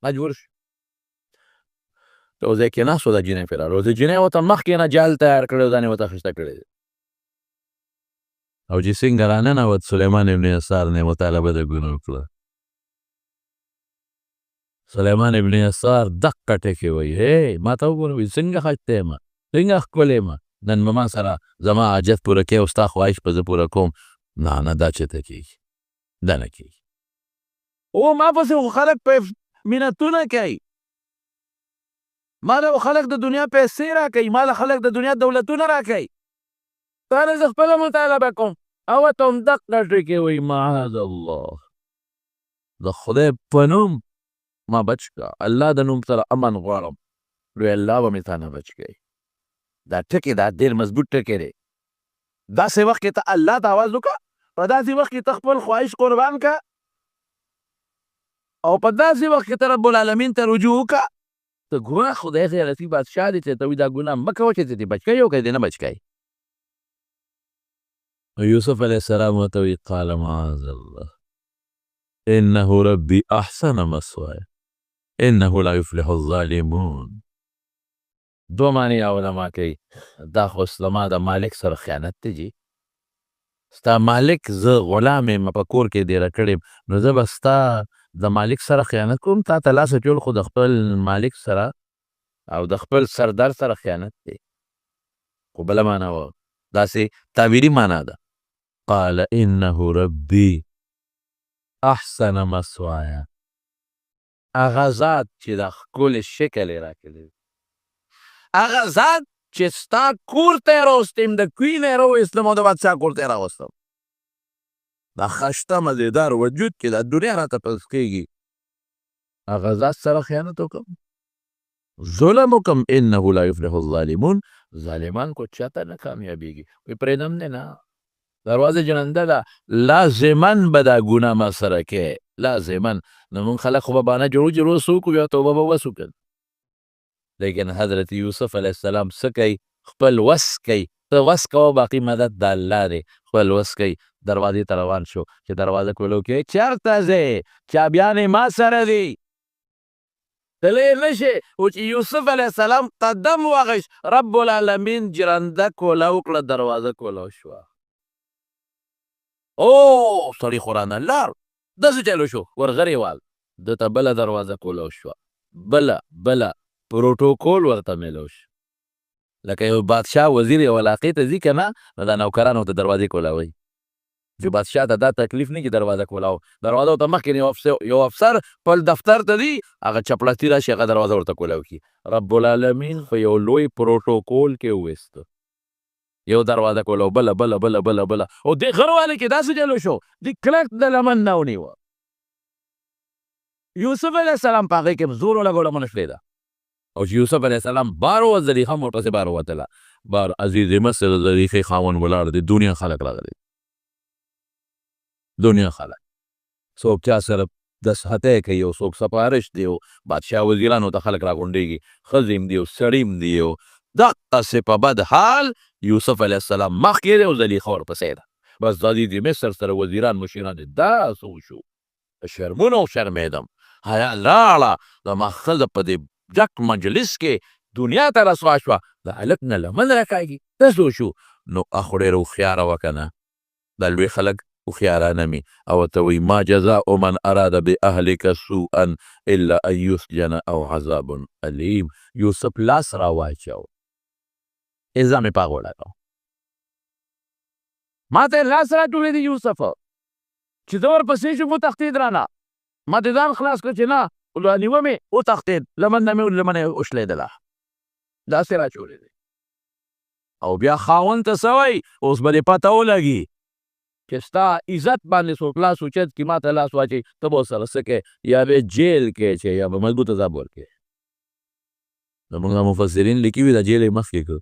مجبور شو. یو ځای کې ناست و، دا جینۍ پرې راغله. د جینۍ ورته مخکې نه جال تیار کړی و، ځان یې ورته ښایسته کړی دی. او چې څنګه راننوت سلیمان ابن یسار نه یې مطالبه د ګناه وکړه. سلیمان ابن یسار دقه ټکې وایي، هی ما ته وګوره، څنګه ښایسته یم، څنګه ښکلی یم، نن به ما سره زما حاجت پوره کوې او ستا خواهش به زه پوره کوم. نه نه، دا چېرته کېږي، دا نه کېږي. او ما پسې خو خلک په منتونه کوي، ما له خلک د دنیا پیسې را کوي، ما له خلک د دنیا دولتونه را کوي، تا نه زه خپله مطالبه کوم. او ورته هم دقه ټکې وایي معاذ الله، د خدای په نوم ما بچ که، الله د نوم سره امن غواړم، لوی الله به مې تا نه بچ کوي. دا ټکې دا ډېر مضبوط ټکې دی. داسې وخت کې ته الله ته آواز وکړه، په داسې وخت کې ته خپل خواهش قربان که، او په داسې وخت کې ته رب العالمین ته رجوع وکړه. ته ګوره خدای غیرتي بادشاه دی چې ته وایي دا ګناه مه کوه چې ته دې بچ کوي او که دې نه بچ کوي. یوسف علیه السلام ورته وایي قال معاذ الله انه ربي احسن مثواي انه لا يفلح الظالمون. دو معنی علما کوي، دا خو زما د مالک سره خیانت دی جي. ستا مالک زه غلام یم، په کور کې دېره کړی، نو زه به ستا د مالک سره خیانت کوم؟ تا ته لاس اچول خو د خپل مالک سره او د خپل سردار سره خیانت دی. خو بله معنا وه، داسې تعبیري معنا ده. قال انه ربي احسن مثواي، هغه ذات چې دا ښکلی شکل یې راکړی، هغه ذات چې ستا کور ته یې راوستیم، د کوی نه یې راویستم او د بادشاه کور ته یې راوستم، دا ښایسته مزېدار وجود کې دا دنیا راته پس کېږي، هغه ذات سره خیانت وکړم، ظلم وکړم. انه لا یفلح الظالمون، ظالمان کو چاته نه کامیابېږي. وایي پرېږدم دی نه، دروازه جننده ده، لازمن به دا ګناه ما سره کوې، لازمن. نو مونږ خلک خو به بهانه جوړو چې روز څوک بیا توبه به وس وکړو. لیکن حضرت یوسف علیه السلام څه کوي؟ خپل وس کوي. ته وس کوه، باقي مدد د الله دی. خپل وس کوي، دروازې ته روان شو. چې دروازه کولو کې چېرته ځې؟ چابیانې ما سره دي، تللی نه شې. و چې یوسف علیه السلام قدم واخیست، رب العالمین جرنده کوله وکړه، دروازه کوله شوه. او سړي خو رانه لاړ، داسې چلو شو، ورغرې وال، ده ته بله دروازه کوله شوه، بله پروتوکول ورته میلو شو. لکه یو بادشاه وزیر یو علاقې ته ځي که نه، نو دا نوکران ورته دروازې کولاوي. چې بادشاه ته دا تکلیف نه چې دروازه کولاو دروازه ورته مخکې یو افسر خپل دفتر ته دی هغه چپړاسي راشي هغه دروازه ورته کولاو کي رب العالمین په یو لوی پروتوکول کې وویسته یو دروازه کولاو بله بله بله بله بله او دې غرواله کې داسې چلو شو د کلک د لمن نه ونیوه یوسف علیه السلام په هغې کې زور ولګوله منه شلېده او چې یوسف علیه السلام بار و زلیخه ورپسې بار ووتله بار عزیز مصر زلیخې خاوند ولاړ دی دنیا خلک راغلي دنیا خلک څوک چا سره دسخطی کوي او څوک سپارش دی او بادشاه وزیرانو ته خلک راغونډېږي ښځې هم دي او سړي هم دي او دقسې په بد حال یوسف علیه السلام مخکې دی او زلیخه ورپسې ده بس د عزیز مصر سره وزیران مشیران دي دا څه وشو شرمونه وشرمېدم حیا لاړه زما ښځه په دې ډک مجلس کې دنیا ته رسوا شوه د هلک نه لمن راکاږي دا څه وشو نو اخو ډېره هوښیاره وه که نه دا لوی خلک هوښیارانه مي او ورته وایي ما جزاء من اراد باهلک سوءا الا ان یسجن او عذاب الیم یوسف لاس را واچو الزام یې په هغه ولګاو ما ته لاس را ټولې دي یوسف چې زه ورپسې شم وتښتېد رانه ما دې ځان خلاص کړ چې نه ونیوه مې وتښتېد لمن نه مې لمنه یې وشلېدله داسې را چولې دی او بیا خاوند ته څه وایي اوس به دې پته ولګي چې ستا عزت باندې څوک لاس اوچت کړي ما ته لاس واچوي ته به ورسره څه کوې یا به جیل کې چې یا به مضبوط عذاب ورکوې زموږ دا مفسرین لیکي وي دا جیل یې مخکې کړ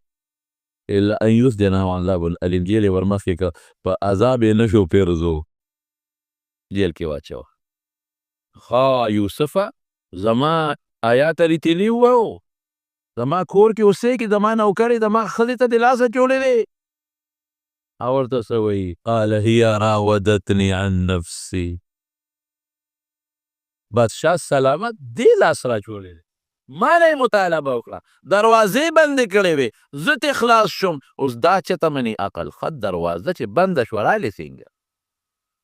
الا ان یسجن او عذاب الیم جیل یې ور مخکې کړ په عذاب یې نه شو پیرزو جیل کې واچوه ښه یوسفه زما آیات ریتلي وو زما کور کې اوسېږي زما نوکرې زما ښځې ته د لاسه چولې دی او ورته څه وایي قال هي راودتني عن نفسي بادشاه سلامت دې لاس را چولې دی ما نه یې مطالبه وکړه دروازې بندې کړې وې زه ترې خلاص شوم اوس دا چېته مني عقل خد دروازه چې بنده شوه رالې څنګه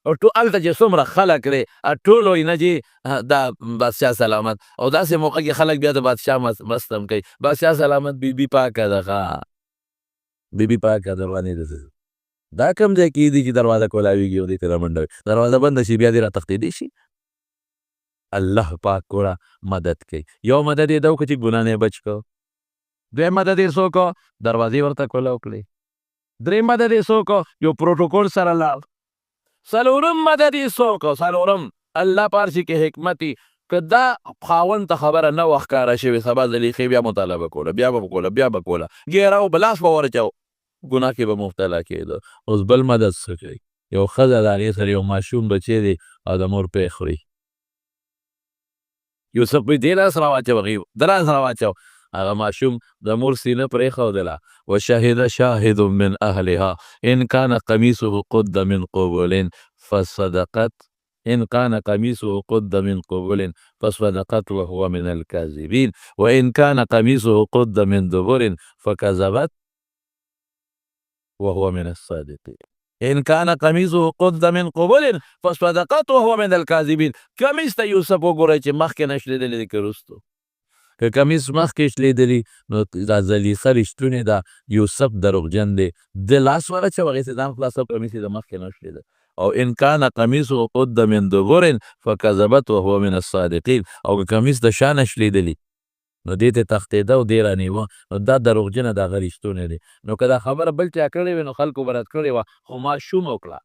او هلته چې څومره خلک دی ټول وایي نه چې دا بادشاه سلامت او داسې موقع کې خلک بیا د بادشاه مستم کوي بادشاه سلامت بیبي پاکه ده ښه بیبي پاکه ده روانې ده دا کوم ځای کې دي چې دروازه کولاویږي او دې ته رامنډه وي دروازه بنده شي بیا دې را تښتېدی شي الله پاک کوړه مدد کوي یو مدد یې دا وکړه چې ګناه نه یې بچ کړو دویم مدد یې څه وکړو دروازې ورته کولاو کړې دریم مدد یې څه وکړو یو پروټوکول سره لاړ څلورم مدد یې څه وکړو څلورم الله پارسي کې حکمتي که دا خاوند ته خبره نه وه ښکاره شوې سبا زلیخې بیا مطالبه کوله بیا به کوله بیا به کوله ګیره او بلاس به ورچو ګناه کې به مبتلا کېده اوس بل مدد څه کوي یو ښځه د هغې سره یو ماشوم بچی دی او د مور پی خوري یوسف وایي دې لاس راواچو د لاس راواچو هغه ماشوم د مور سینه پرېښودله وشهد شاهد من اهلها ان كان قمیصه قد من قبل فصدقت ان كان قميصه قد من قبل فصدقت وهو من الكاذبين وان كان قميصه قد من دبر فكذبت وهو من الصادقين ان كان قميصه قد من قبل فصدقت وهو من الكاذبين کمیس ته یوسف وګورئ چې مخکې نه شلېدلی دی که وروستو که کمیس مخکې شلېدلي نو دا زلیخه رښتونې ده یوسف دروغجن دی د لاس ورچو هغې ته ځان خلاصو کمیس یې د مخکې نه شلېده او ان كان قميصه قد من دبر فكذبت وهو من الصادقين او که کمیس د شا نه شلېدلي نو دې ته تښتېده او دې رانیوه نو دا دروغجنه د هغه رښتونی دی نو که دا خبره بل چا کړې وي نو خلکو به رد کړې وه خو ماشوم وکړه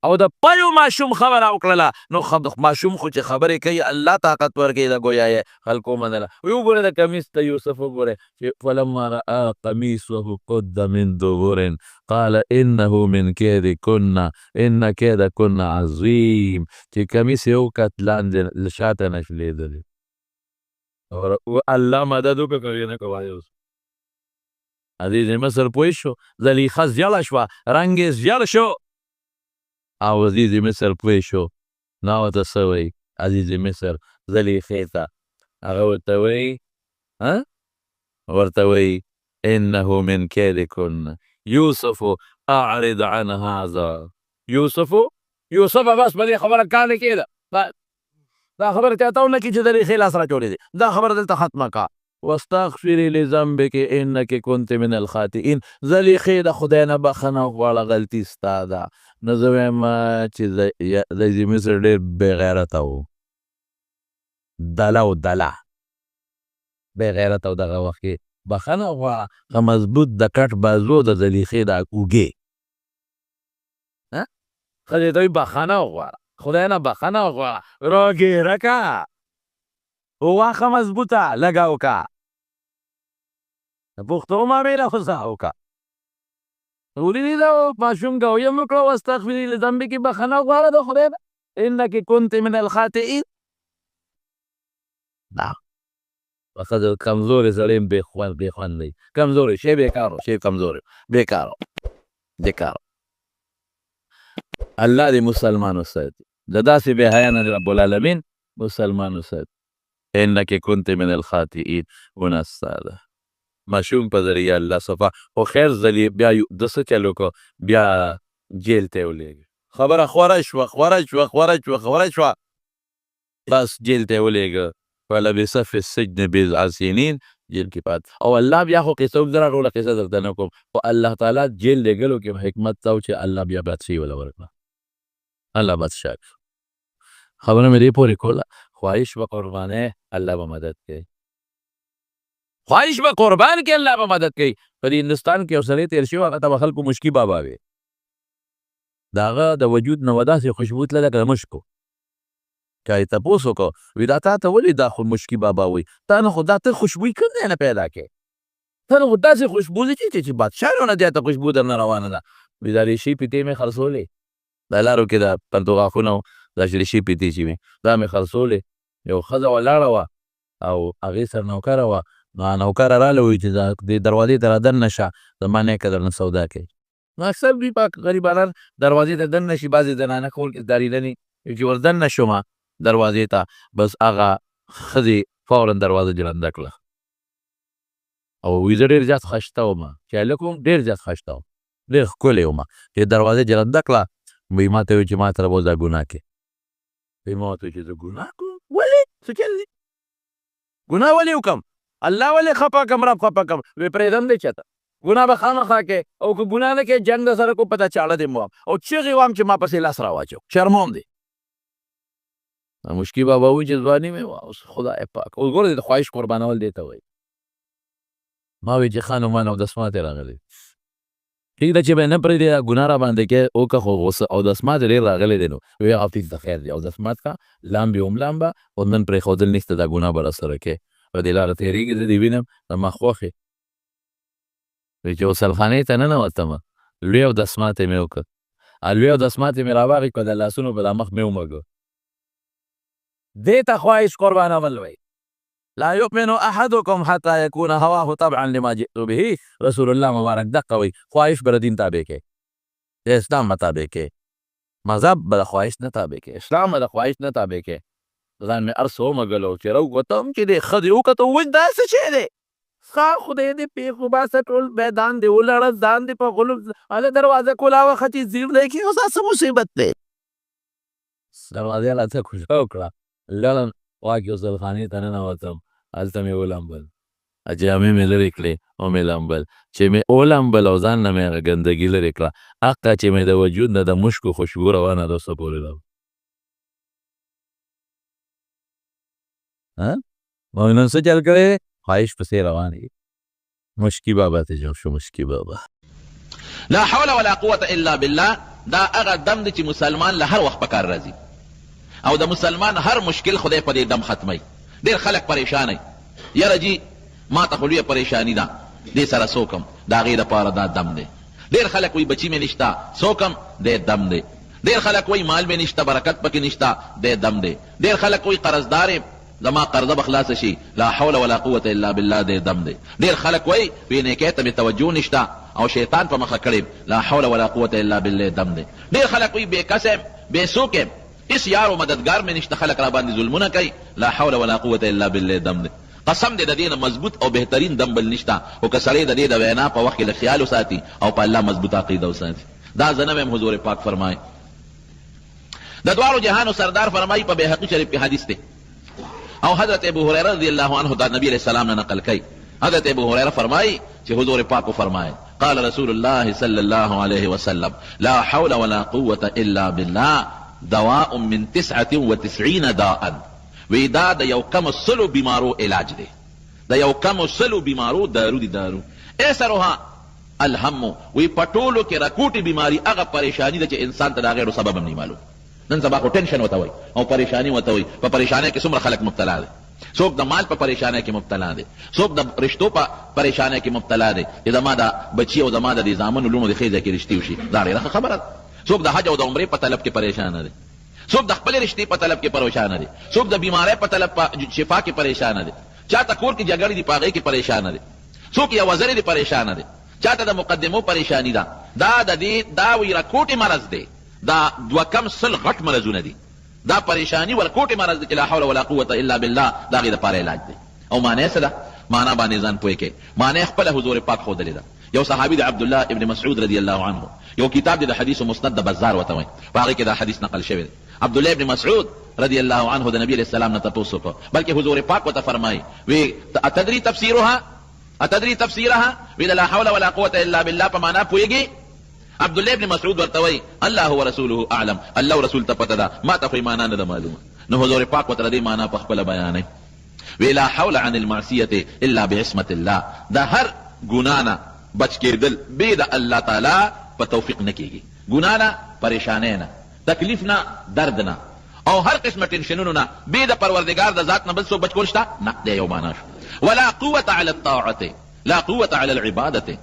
او د پلو ماشوم خبره وکړله نو ماشوم خو چې خبرې کوي الله طاقت ورکوي د گویا یې خلکو منله وګورئ د کمیس ته یوسف وګورئ چې فلما رأى قمیصه قد من دبر قال انه من کیدکن ان کیدکن عظیم چې کمیس یې وکت لاندې شاته نه شلېدلی الله مدد وکړه که نه کوای اوس عزیز مصر پوه شو زلیخه زیړه شوه رنګ یې زیړ شو او عزیز مصر پوه شو نو ورته څه وایي عزیز مصر زلیخې ته هغه ورته وایي انه من کیدکن یوسف اعرض عن هذا یوسف بس په دې خبره کار نه کېده دا خبره چاته ونه کړي چې زلیخې لاس را چولې دی دا خبره دلته ختمه کا واستغفري لذنبك انك كنت من الخاطئين. زلیخې د خدای نه بخښنه وغواړه، غلطي ستا ده. نو زه وایم چې رئیس مصر ډېر بې غیرته و، دله و دله، بې غیرته و. دغه وخت کې بخښنه وغواړه، ښه مضبوط د کټ بازو د زلیخې د اوږې ښځې ته وایي بخښنه وغواړه، خدای نه بخښنه وغواړه، راګېره که واښه مضبوطه لږه وکړه، د پښتو معامله خو څه وکړه. ولیدې دا ماشوم ګویم وکړه واستغفري لذنبک، بخښنه وغواړه د خدای نه، انک کنت من الخاطئین. دا ښځه کمزورې سړی هم بې خوند دی، کمزورې شی بېکار و، شی کمزورې بېکار و، بېکار. الله دې مسلمان وساتي، د داسې بې حیا نه رب العالمین مسلمان وساتي. انک کنت من الخاطئین ونه ستا ده. ماشوم په ذریعه الله صفا خو خیر ځلې بیا د څه چل وکړو، بیا جیل ته یې ولېږه. خبره خوره شوه بس جیل ته یې ولېږه. فلبث فی السجن بضع سنین، جیل کې پات. او الله بیا خو قصه وګوره، ټوله قصه درته نه کوم، خو الله تعالی جیل لېږلو کې حکمت ته و چې الله بیا بادشاهي وله ورکړه، الله بادشاه کړه. خبره مې دې پورې کوله، خواهش به قربانۍ الله به مدد کوي، خواهش به قربان کې الله به مدد کوي. په دې هندوستان کې یو سړی تېر شوی، هغه ته به خلکو مشکي بابا وي، د هغه د وجود نه به داسې خوشبو تله لکه د مشکو. که یې تپوس وکړو وي دا تا ته ولې دا خو مشکي بابا وایي، تا نه خو دا ته خوشبویي کوم ځای نه پیدا کړې، ته نه خو داسې خوشبو دی چې بادشاه نه زیاته خوشبو درنه روانه ده. وي دا ریشي پیتې مې خرڅولې، دا لارو کې د پردو غاښونه دا ریشي پیتې چې وې دا مې خرڅولې. یو ښځه ولاړه وه او هغې سره نوکره وه، نو نوکره راله وایي چې دې دروازې ته را دننه شه، زما نیکه درنه سودا کوي. نو اکثر دوی په غریبانان دروازې ته دننه شي، بعضې زنانه کور کې دارېدنې چې ور دننه شومه دروازې ته، بس هغه ښځې فورا دروازه جلنده کړه. او وي زه ډېر زیات خشته وم، چې هلک وم ډېر زیات خشته وم، ډېر ښکلی وم، چې دروازه جلنده کړه. وایي ما ته وایي چې ما سره به دا ګناه کوې. وایي ما ورته وایي چې زه ګناه کوم؟ ولې څه چل دی؟ ګناه ولې وکړم؟ الله ولې خفه کړم، رب خفه کړم؟ وایي پرېږدم دی چېرته، ګناه به خامخا کوې، او که ګناه نه کوې جنګ درسره کوم، په تا چاړه دې وم او چغې وم چې ما پسې لاس را واچو، شرموم دی. مشکي بابا وایي چې ځواني مې وه، اوس خدای پاک اوس ګوره د خواهش قربانول دې ته وایي. ما وایي چې ښه نو ما اودسمات یې راغلی، ټیک ده چې به نه پرېږدې دا ګناه را باندې کې وکړه، خو اودسمات ډېر راغلی دی. نو وایي هغه ټیک ده خیر دی، اودسمات کا لامبې هم لامبه، او نن پرېښودل نشته، دا ګناه به راسره کوې، په دې لاره تېرېږي، زه دې وینم زما خوښ یې. وایي چې غسلخانې ته ننوتم، لوی اودسمات یې مې وکړ، لوی اودسمات یې مې راواخېست، په د لاسونو په دا مخ مې ومږه. دې ته خواهش قربانول وایي. لا یؤمن احدکم حتی یکون هواه طبعا لما جئت به. رسول الله مبارک دقه وایي خواهش به د دین تابع کې، د اسلام به تابع کې، مذهب به د خواهش نه تابع کې، اسلام به د خواهش نه تابع کې. ځان مې هر څه ومږلو چې راووتم چې دې ښځې وکتل، وایي دا څه شی دی؟ ښه خدای دې پېښ وباسه، ټول میدان دې ولړه، ځان دې په غلو هله دروازه کولاوه ختي زیر دی کې، اوس دا څه مصیبت دی؟ دروازې راته کوزه وکړه، لاړم واکې غسلخانې ته ننوتم، هلته مې ولمبل، جامې مې لرې کړې او مې لمبل. چې مې ولمبل او ځان نه مې هغه ګندګي لرې کړه، حقه چې مې د وجود نه د مشکو خوشبو روانه ده، اوسه پورې ده. ما نن څه چل کړی؟ خواهش پسې روان یې. مشکي بابا ته جوړ شو، مشکي بابا. لا حول ولا قوة الا بالله. دا هغه دم دی چې مسلمان له هر وخت په کار راځي، او د مسلمان هر مشکل خدای په دې دم ختموي. ډېر خلک پریشانوي، یاره جي ما ته خو لویه پریشاني ده، دې سره څوکم، د هغې دپاره دا دم دی. ډېر خلک وایي بچي مې نشته، څوکم، دی دم دی. ډېر خلک وایي مال مې نشته، برکت پکې نشته، دی دم دی. ډېر خلک وایي قرضدار یم، زما قرضه به خلاصه شي، لا حول ولا قوة الا بالله، دی دم دی. ډېر خلک وایي وی نیکۍ ته مې توجه نشته او شیطان په مخه کړی، لا حول ولا قوة الا بالله، دم دی. ډېر خلک وایي بې کس یم، بې څوک یم، اس یار و مددگار مې نشته، خلک را باندې ظلمونه کوي، لا حول ولا قوة الا بالله، دم دی. قسم دې د دې نه مضبوط او بهترین دم بل نشته، خو که سړی د دې د وینا په وخت کې له خیال وساتي او په الله مضبوط عقیده وساتي. دا زه نه ویم، حضور پاک فرمایي. د دواړو جهانو سردار فرمایي په بهقي شریف کې حدیث دی، او حضرت ابو هريره رضی الله عنه دا نبی علیہ السلام نے نقل کی. حضرت ابو هريره فرمائی کہ حضور پاک کو فرمائے قال رسول الله صلی اللہ علیہ وسلم لا حول ولا قوة الا بالله دواء من 99 داء. وی دا د یو کم سلو بیمارو علاج دی، د یو کم سلو بیمارو دارو دی دارو. ایسرها الهم. وی پټولو کې رکوټي بیماری هغه پریشانی ده چې انسان ته دا غیرو سبب هم نه معلوم. نن سبا کو ټینشن وته وي او پریشانی وته وي. په پریشانی کې څومره خلک مبتلا دي. څوک د مال په پریشانی کې مبتلا دي، څوک د رشتو په پریشانی کې مبتلا دي چې زما د بچي او زما د زامنو لونو د خېځه کې رشتي وشي. دا ډېره خبره ده. څوک د حج او د عمرې په طلب کې پریشان دي، څوک د خپل رشتې په طلب کې پریشان دي، څوک د بیماری په طلب په شفا کې پریشان دي، چاته کور کې جګړې دي پاغې کې پریشان دي، څوک یا وزر دي پریشان دي، چاته د مقدمو پریشانی ده. دا د دې دا وی رکوټي مرض دی. دا دوه کم سل غټ مرضونه دي. دا پریشانی ورکوټي مرض دی چې لا حول ولا قوة الا بالله. دا غي د پاره علاج دی. او معنی څه ده؟ معنا باندې ځان پوي کې. معنی خپل حضور پاک خو دلیدا. یو صحابي د عبد الله ابن مسعود رضی الله عنه یو کتاب د حدیث مسند د بازار وته وي، هغه کې دا حدیث نقل شوی دی. عبد الله ابن مسعود رضی الله عنه د نبی علیہ السلام نه تاسو کو، بلکې حضور پاک وته فرمایي وی اتدري تفسیرها وی لا حول ولا قوة الا بالله په معنا پويږي. عبد الله ابن مسعود ورته وی الله ورسوله اعلم. الله ورسول ته پته ده، ما ته معنا نه معلومه. نو حضور پاک وته دې معنا په خپل بیان وی لا حول عن المعصيه الا بعصمه الله. دا هر ګنا نه بچ کېدل به د الله تعالی په توفیق نه کېږي. ګنا نه، پریشانۍ نه، تکلیف نه، درد نه، او هر قسمه ټینشنونو نه به د پروردگار د ذات نه بل څه بچ کول شته نه. دی یو معنا شو. ولا قوة على الطاعة، لا قوة على العبادة،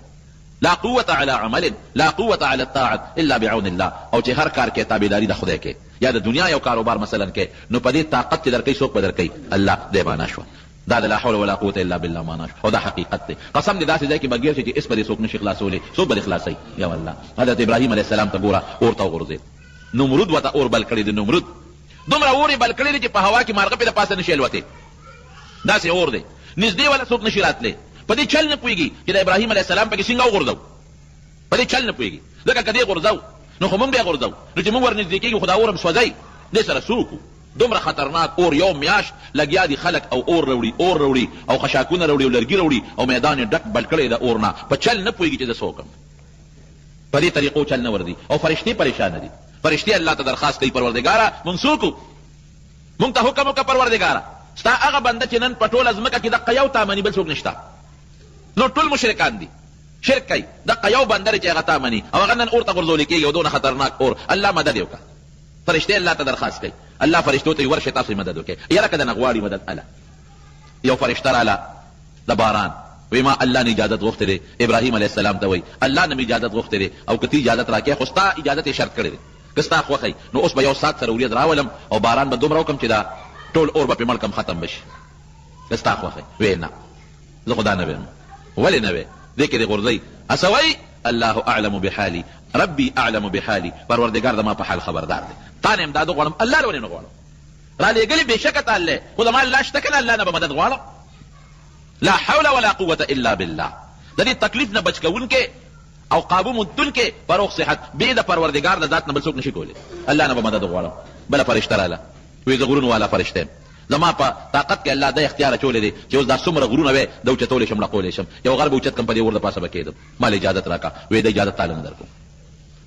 لا قوة على عمل، لا قوة على الطاعة الا بعون الله. او چې هر کار کې تابعداري د خدای کې یا د دنیا یو کاروبار مثلا کې، نو په دې طاقت درکې څوک به درکې؟ الله. دی معنا شو. دا لا حول ولا قوة الا بالله معنا شو. او دا حقیقت دی. قسم دې داسې ځای کې بغیر چې اس په دې څوک نشي خلاصولی. څوک به خلاصي؟ یا الله. حضرت ابراهيم عليه السلام ته ګوره اور ته وغورځېد. نمرود وته اور بل کړی دی. نمرود دومره اور بل کړی دی چې په هوا کې مارغه په پاسه نشي الوتې. داسې اور دی. نږدې ولا څوک نشي راتلی. په دې چل نه پوهېږي چې د ابراهیم علیه السلام پکې څنګه وغورځو. په دې چل نه پوهېږي. ځکه که دې غورځو نو خو مونږ بیا غورځو، نو چې مونږ ورنږدې کېږي خو دا اور هم سوځئ. دې سره څوک دومره خطرناک اور. یو میاشت لګیا دي خلک او اور راوړي او خشاکونه راوړي او لرګي راوړي او میدان یې ډک بل کړی د اور نه. په چل نه پوهېږي چې زه څه وکړم. په دې طریقو چل نه ورځي. او فرشتې پریشانه دي. فرشتې الله ته درخواست کوي پروردګاره مونږ څوک وو، مونږ ته حکم وکړه پروردګاره ستا هغه بنده چې نن په ټوله ځمکه کې دقه یو تا مني بل څوک نشته. نو ټول مشرکان دي، شرک کوي. دقه یو بنده دی چې هغه تا مني او هغه نن اور ته غورځولی کېږي او دونه خطرناک اور. الله مدد یې وکړه. فرشتې الله ته درخواست کوي. الله فرشتو ته ورشه تاسو مدد وکړئ. یاره که د نه غواړي مدد اله. یو فرشته راله د باران وی ما الله نه اجازت غوښتې دی. ابراهیم علیه السلام ته وایي الله نه مې اجازت غوښتې دی او که ته اجازت راکړې خو ستا اجازت یې شرط کړی دی. که ستا خوښی نو اوس به یو ساعت سره ورېځ راولم او باران به دومره وکړم چې دا ټول اور به پې مړ کم ختم بشي. که ستا خوښی. وی نه زه خو دا نه ویم. ولې نه وی؟ دې کې دې غورځئ. هسه وایي الله اعلم بحالي ربي اعلم بحالي. پروردګار زما په حال خبردار دی. تا نه امداد غواړم، الله له ولې نه غواړم؟ رالېږلي بېشکه تا الله خو زما الله شته که نه، الله نه به مدد غواړم. لا حول ولا قوة الا بالله. د دې تکلیف نه بچ کوونکې او قابو موندونکې په روغ صحت بې د پروردګار د ذات نه بل څوک نشي کولی. الله نه به مدد غواړم. بله فرشته راله وی زه غرونو والا فرشته یم. زما په طاقت کې الله دا اختیار اچولی دی چې اوس دا څومره غرونه وی د اوچتولی شم ړقولی شم. یو غر به اوچت کړم په دې اور د پاسه به کېدم. ما له اجازت راکړه. وی د اجازت تاله نه درکوم.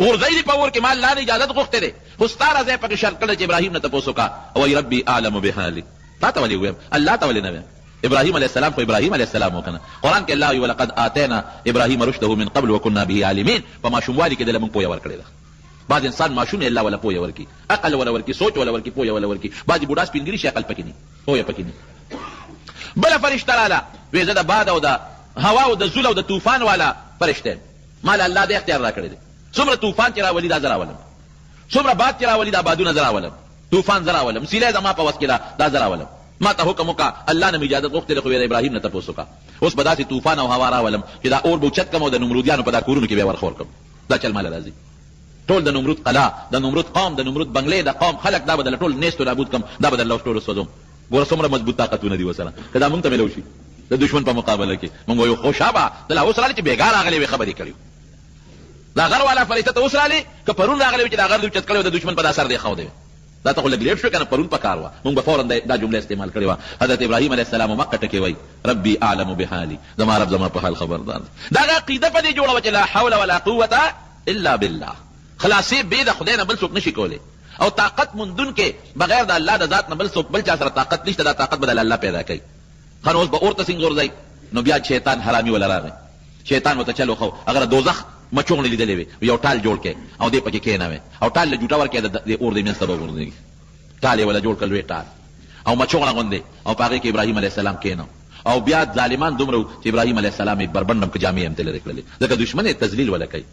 غورځئ دي په اور کې ما الله نه اجازت غوښتې دی خو ستا راځی پکې شرط کړی چې ابراهیم نه تپوس وکړه. وایي ربي اعلم بحالي. تا ته ولې ویم؟ الله ته ولې نه ویم؟ ابراهيم عليه السلام خو ابراهيم عليه السلام وکنه. قرآن کې الله ولقد آتينا ابراهيم رشده من قبل وكنا به عالمين. په ماشوموالي کې دله موږ پوهه ورکړې ده. بعض انسان ماشوم الله ولا پوهه ورکړي، عقل ولا ورکړي، سوچ ولا ورکړي، پوهه ولا ورکړي. بعضې بوډا سپینګري شي عقل پکې نه، پوهه پکې نه. بله فرشته راله وی زه د باد او د هوا او د زول او د طوفان والا فرشته یم. ما له الله د اختیار را کړی دی. څومره طوفان چې راولي دا زه راولم، څومره باد چې راولي دا بادونه زه راولم، طوفان زه راولم، سیلی زما په وس کې دا زه راولم. ما ته حکم وکړه الله نه مې اجازت غوښتې ده خو د ابراهیم نه تپوس وکړه. اوس به داسې طوفان او هوا راولم چې دا اور به اوچت کړم او د نمرودیانو په دا کورونو کې به یې ورخور کړم. دا چل ماله راځي. ټول د نمرود قلا، د نمرود قوم، د نمرود بنګلې، د قوم خلک دا به دله ټول نیست و نابود کړم. دا به دله ټول وسوځم. ګوره څومره مضبوط طاقتونه دي ورسره که دا مونږ ته میلو شي د دشمن په مقابله کې. مونږ وایو خو شابه دله اوس راغلی چې بېګا راغلی وې خبرې کړي. دا غر والا فرشته ته اوس راغلی که پرون راغلی وي چې دا غر دې اوچت کړی و د دشمن په دا سر دی ښودی. دا ته خو لږ لیټ شو که نه پرون په کار وه مونږ به فورا دا جمله استعمال کړې وه حضرت ابراهیم علیه السلام مکه ټکې وایي ربي اعلم بحالي زما رب زما په حال خبردار دا هغه عقیده په دې جوړه وه چې لا حول ولا قوة الا بالله خلاصې بې د خدای نه بل څوک نشي کولی او طاقت موندونکې بغیر د الله د ذات نه بل څوک بل چا سره طاقت نشته دا طاقت به د الله پیدا کوي ښه نو اوس به اور ته څنګه غورځئ نو بیا شیطان حرامي وله راغی شیطان ورته چل وښو هغه د دوزخ مچوغلې لیدلې وې یو ټال جوړ کړې او دې پکې کښېنوې او ټال له جوټه ورکړې د اور د منځ ته به وغورځېږي ټال یې وله جوړ کړ لوی ټال او مچوغله غوندې او په هغې کې ابراهیم علیه السلام کښېنو او بیا ظالمان دومره و چې ابراهیم علیه السلام یې بربنډم که جامې هم ترې لرې کړلې ځکه دشمن یې تذلیل وله کوي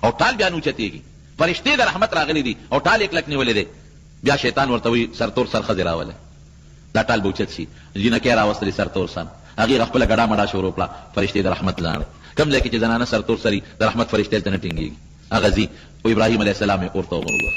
او ټال بیا نوچتېږي فرشتې د رحمت راغلي دي او ټال یې کلک نیولې دی بیا شیطان ورته وایي سرتور سر ښځې راولئ دا ټال به اوچت شي جینکۍ راوستلې سرتور سر هغې خپله ګډا مډا شروع کړه فرشتې د رحمت لاړې کوم ځای کې چې زنانه سرتور سري د رحمت فرشتې هلته نه ټینګېږي هغه ځي او ابراهیم علیه السلام یې اور ته وغورځوه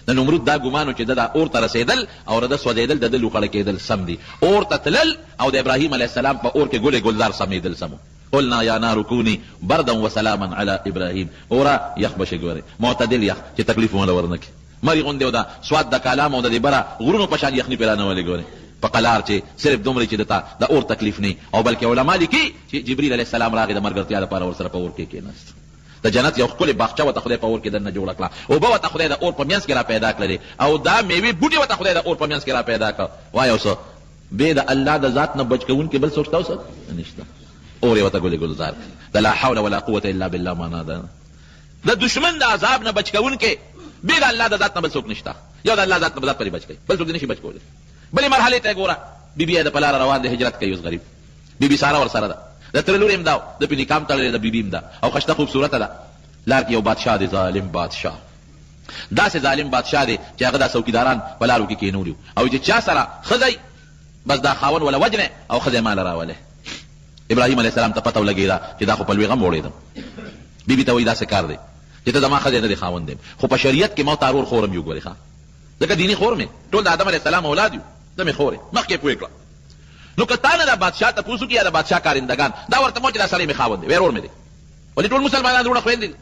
د نمرود دا ګمان و چې د دا اور ته رسېدل او د ده سوځېدل د ده لوخړه کېدل سم دي اور ته تلل او د ابراهیم علیه السلام په اور کې ګلې ګلزار سمېدل سمو قلنا یا نار کوني بردا وسلاما علی ابراهیم اوره یخ به شي ګورې معتدل یخ چې تکلیف ونه ورنه کړي مري غوندې او دا سواد د کلام او د دې بره غرونو په شان یخني پرې رانولې ګورې په قلار چې صرف دومره چې دته د اور تکلیف نه او بلکې علما لیکي چې جبرئیل علیه السلام راغی د ملګرتیا لپاره ورسره په اور کې کېناست د جنت یو ښکلې باغچه ورته خدای په اور کې دننه جوړه کړه اوبه ورته خدای د اور په منځ کې را پیدا کړلې او دا میوې بوټي ورته خدای د اور په منځ کې را پیدا کړه وایه اوس بې د الله د ذات نه بچ کوونکي بل څوک شته اوس نشته اور یې ورته ګلې ګلزار د لا حول ولا قوة الا بالله معنا ده د دشمن د عذاب نه بچ کوونکي بې د الله د ذات نه بل څوک نشته یو د الله ذات نه ذات پرې بچ کوي بل څوک نشي بچ کولی بلې مرحلې ته ګوره بیبي د په لاره روان دی هجرت کوي اوس غریب بیبي ساره ورسره ده د تره لور هم دا د پې نکام تړلې ده بیبي هم ده او خشته خوبصورته ده لار کې یو بادشاه دی ظالم بادشاه داسې ظالم بادشاه دی چې هغه دا څوکیداران په لارو کې کېنولي او چې چا سره ښځی بس دا خاون وله وجنې او ښځی ماله راولې ابراهیم علیه السلام ته پته ولګېده چې دا خو په لوی غم وړېدم بیبي ته وایي داسې کار دی چې ته زما ښځی نه دی خاوند دی خو په شریعت کې ما ورته ارور خورم یو ګورې ښه ځکه دیني خور مې ټول د آدم علیه السلام اولاد یو ته مې خورې مخکې پوه کړه نو که تا نه د بادشاه تپوس وکړي یا د بادشاه کارندګان دا ورته مو چې دا سړی مې خاوند دی ورور مې دی ولې ټول مسلمانان وروڼه خویندې دي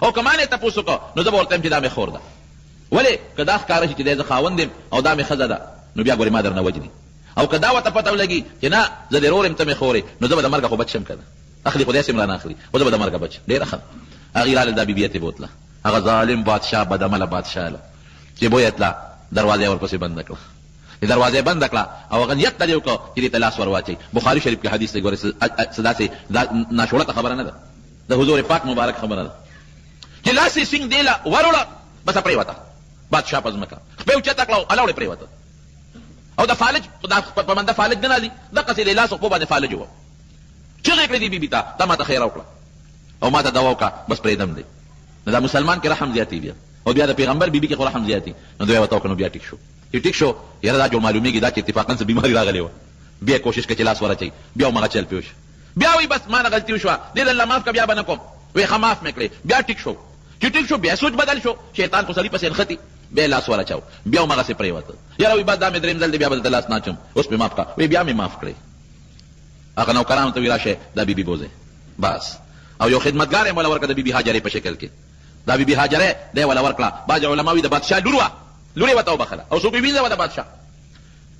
او که ما نه یې تپوس وکړه نو زه به ورته یم چې دا مې خور ده ولې که دا ښکاره شي چې دی زه خاوند یم او دا مې ښځه ده نو بیا ګورې ما درنه وجني او که دا ورته پته ولګي چې نه زه د رور یم ته مې خورې نو زه به د مرګه خو بچ شم که نه اخلي خو داسې م رانه اخلي خو زه به د مرګه بچ ډېره ښه هغې راله دا بیبي یې بوتله هغه ظالم بادشاه بدعمله بادشاه له چې بویه تله دروازه یې ورپسې بنده کړه دروازه یې بنده کړه او هغه نیت ته دې وکړه چې دې ته لاس ور واچوي بخاري شریف کې حدیث دی ګورې څه داسې ناشولته خبره نه ده د حضور پاک مبارک خبره ده چې لاس یې سینګ دی له وروړه بس پرېوته بادشاه په ځمکه خپې اوچته کړه او الاوړې پرېوته او د فالج په منده فالج نه راځي دقسې د لاس خپو باندې فالج و چغې کړې دي بیبي ته تا ما ته خیره وکړه او ما ته دوا وکړه بس پرېږدم دی نو دا مسلمان کې رحم زیاتي بیا او بیا د پیغمبر بیبي کې خو رحم زیاتي نو دوی ورته وکړه نو بیا ټیک شو چې ټیک شو یاره دا جوړ معلومېږي دا چې اتفاقا څه بیماري راغلې وه بیا کوشش کوي چې لاس ورچوي بیا همغه چل پې وشو بیا وایي بس ما نه غلطي وشوه دې الله معاف که بیا به نه کوم وایي ښه معاف مې کړې بیا ټیک شو چې ټیک شو بیا سوچ بدل شو شیطان خو سړي پسې نښتي بیا لاس ورچاو بیا همغسې پرېوته یاره وایي بس دا مې درېیم ځل دی بیا به دلته لاس نه اچم اوس مې معاف کړه وایي بیا مې معاف کړې هغه نوکرانو ته وایي راشئ دا بیبي بوځئ بس او یو خدمتګار یې موله ورکړه د بیبي هاجرې په شکل کې دا بیبي هاجرې دی وله ورکړه بعضې علما وایي د بادشاه لور وه لور یې ورته وبخله او څوک یې وینځه وه د بادشاه